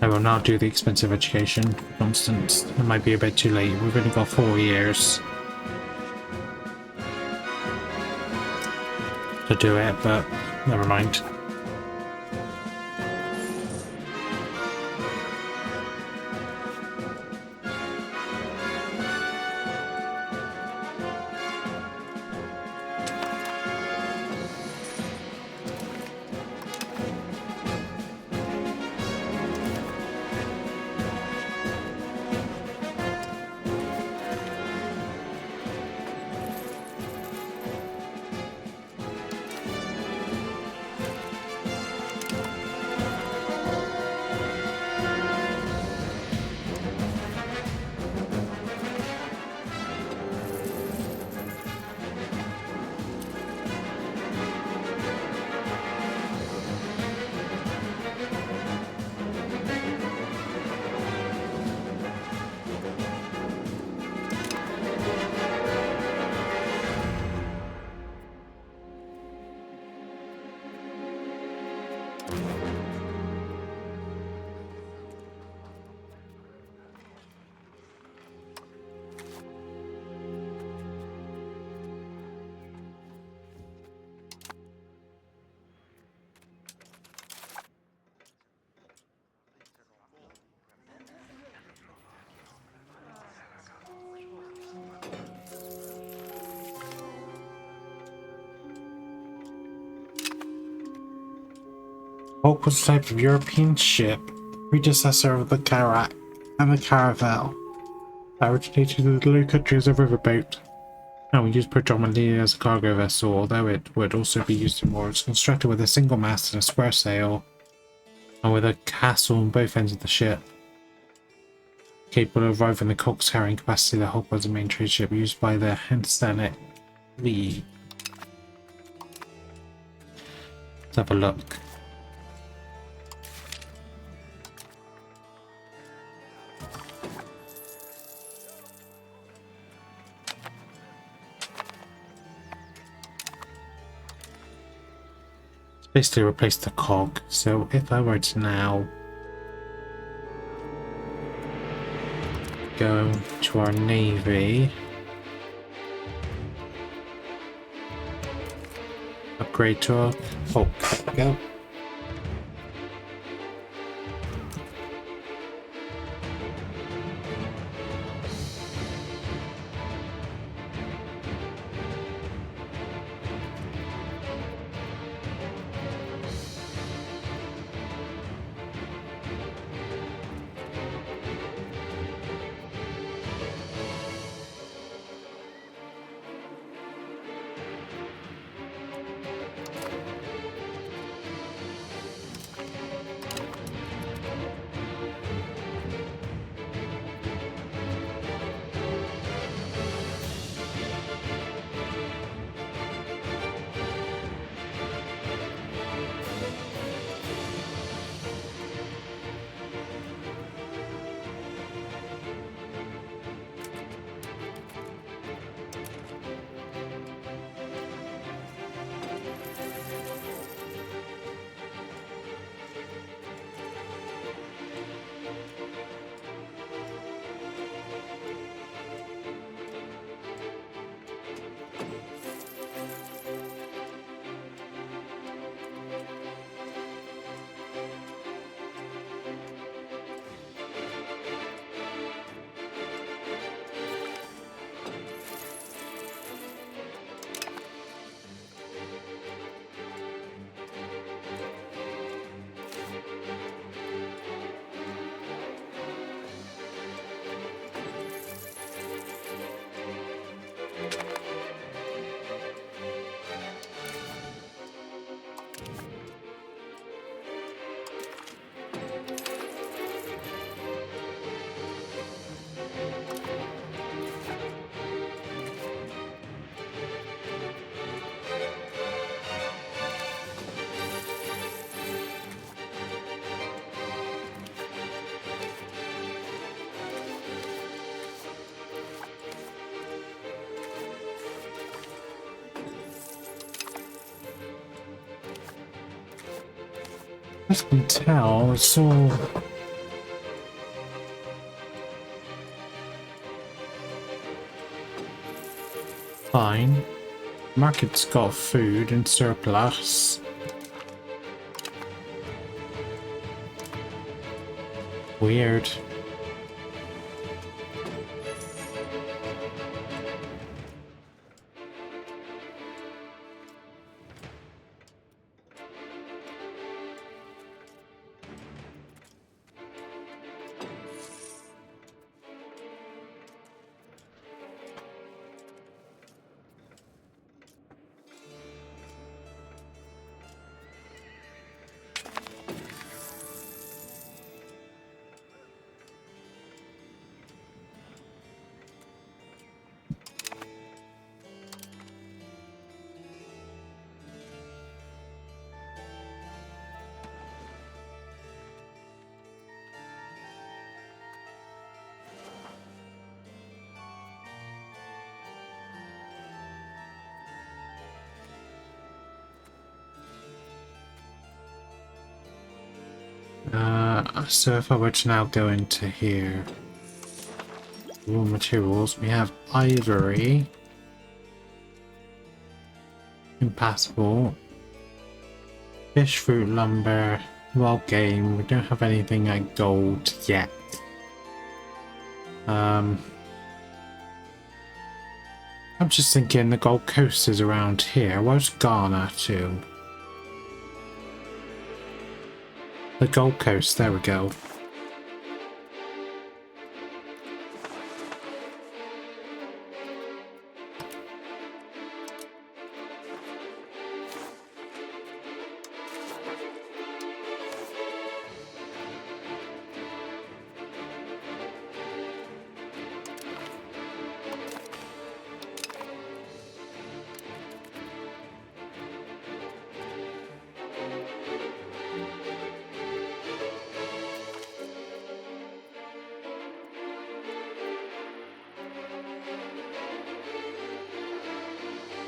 I will not do the expensive education for Constance. It might be a bit too late. We've only got 4 years to do it, but never mind. What was the type of European ship, predecessor of the Carrack and the Caravel, that originated in the Low Countries as a riverboat, and was used predominantly as a cargo vessel, although it would also be used in war. It's constructed with a single mast and a square sail, and with a castle on both ends of the ship. Capable of rivaling the Cox carrying capacity, the Hulk was the main trade ship used by the Hanseatic League. Let's have a look. Basically replace the cog. So if I were to now go to our navy, upgrade to our Hulk, there we go. As you can tell, it's all fine. Market's got food in surplus. Weird. So if I were to now go into here, raw materials, we have ivory, impassable, fish, fruit, lumber, wild game. We don't have anything like gold yet. I'm just thinking the Gold Coast is around here. Where's Ghana too? The Gold Coast, there we go.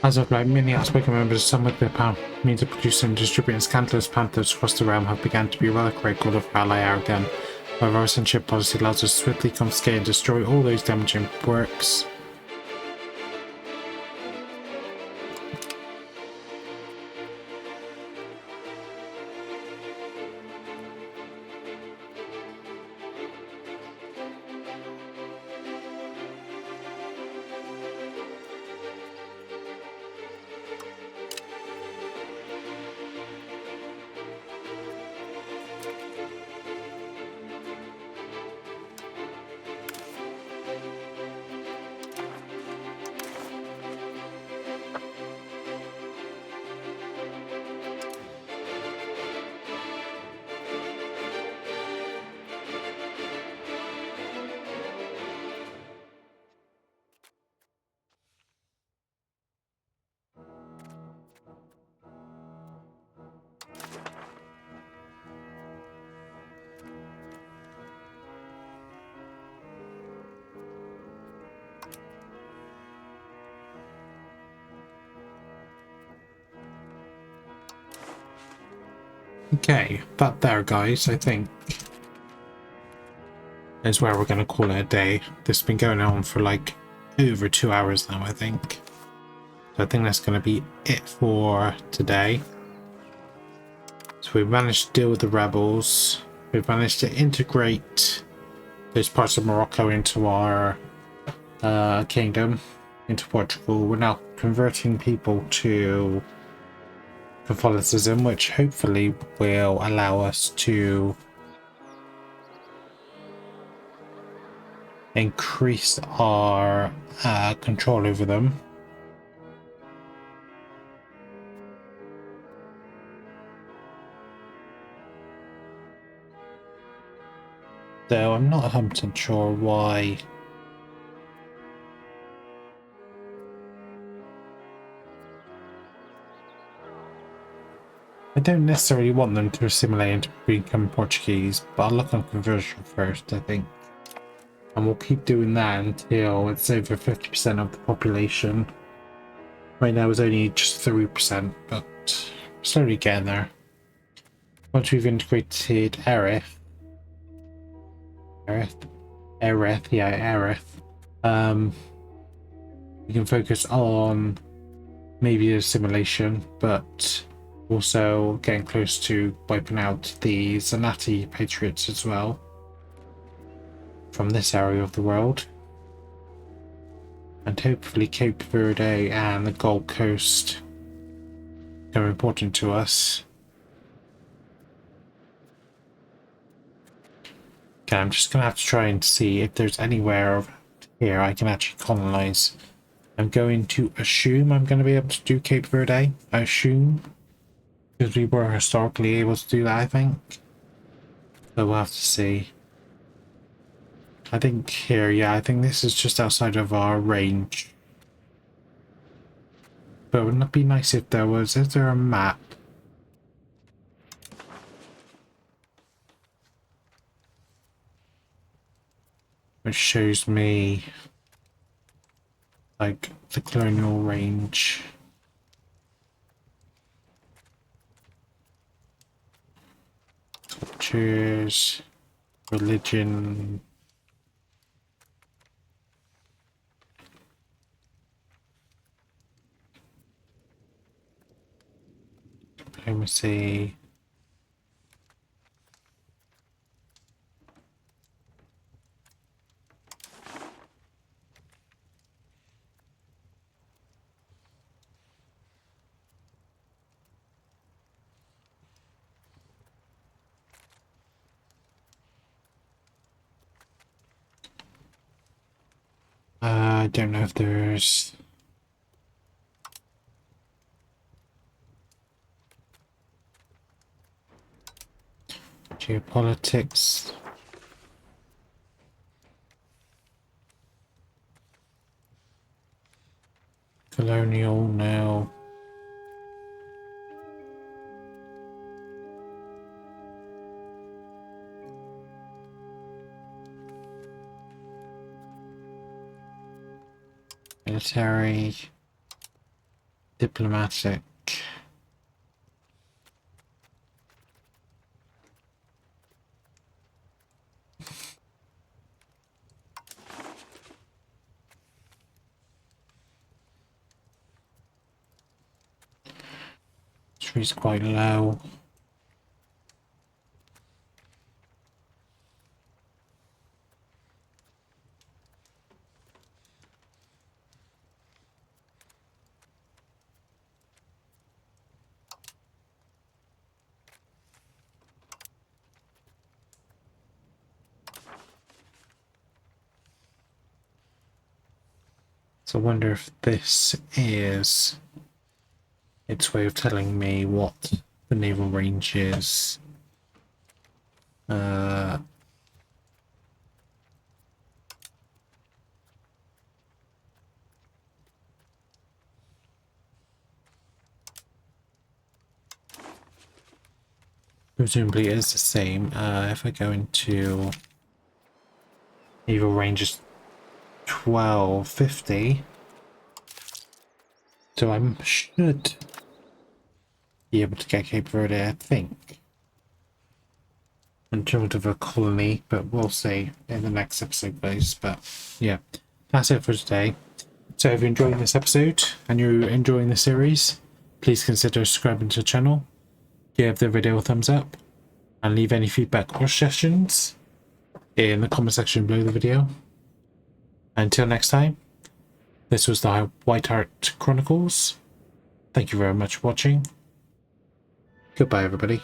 As of late, many outspoken members of some of the means of producing and distributing scandalous pamphlets across the realm have begun to be rather critical of ally Aragon. However, our censorship policy allows us to swiftly confiscate and destroy all those damaging works. Okay, that there, guys, I think is where we're going to call it a day. This has been going on for like over 2 hours now, I think. So I think that's going to be it for today. So we've managed to deal with the rebels. We've managed to integrate those parts of Morocco into our kingdom, into Portugal. We're now converting people to Catholicism, which hopefully will allow us to increase our control over them. Though I'm not 100% sure why. I don't necessarily want them to assimilate and to become Portuguese, but I'll look on conversion first, I think. And we'll keep doing that until it's over 50% of the population. Right now it's only just 3%, but slowly getting there. Once we've integrated Aerith, we can focus on maybe a simulation, but also getting close to wiping out the Zanati Patriots as well from this area of the world. And hopefully Cape Verde and the Gold Coast are important to us. Okay, I'm just going to have to try and see if there's anywhere here I can actually colonize. I'm going to assume I'm going to be able to do Cape Verde. I assume. Because we were historically able to do that, I think. So we'll have to see. I think here, yeah, I think this is just outside of our range. But wouldn't it be nice if there was... Is there a map? Which shows me... like, the colonial range. Cultures... religion... diplomacy... I don't know if there's... geopolitics. Colonial, no. Military, diplomatic. Tree's quite low. So I wonder if this is its way of telling me what the naval range is. Presumably it is the same. If I go into naval range is 1250. So I should be able to get Cape Verde, I think. In terms of a colony, but we'll see in the next episode, please. But yeah, that's it for today. So if you're enjoying this episode and you're enjoying the series, please consider subscribing to the channel, give the video a thumbs up, and leave any feedback or suggestions in the comment section below the video. Until next time, this was the White Heart Chronicles. Thank you very much for watching. Goodbye, everybody.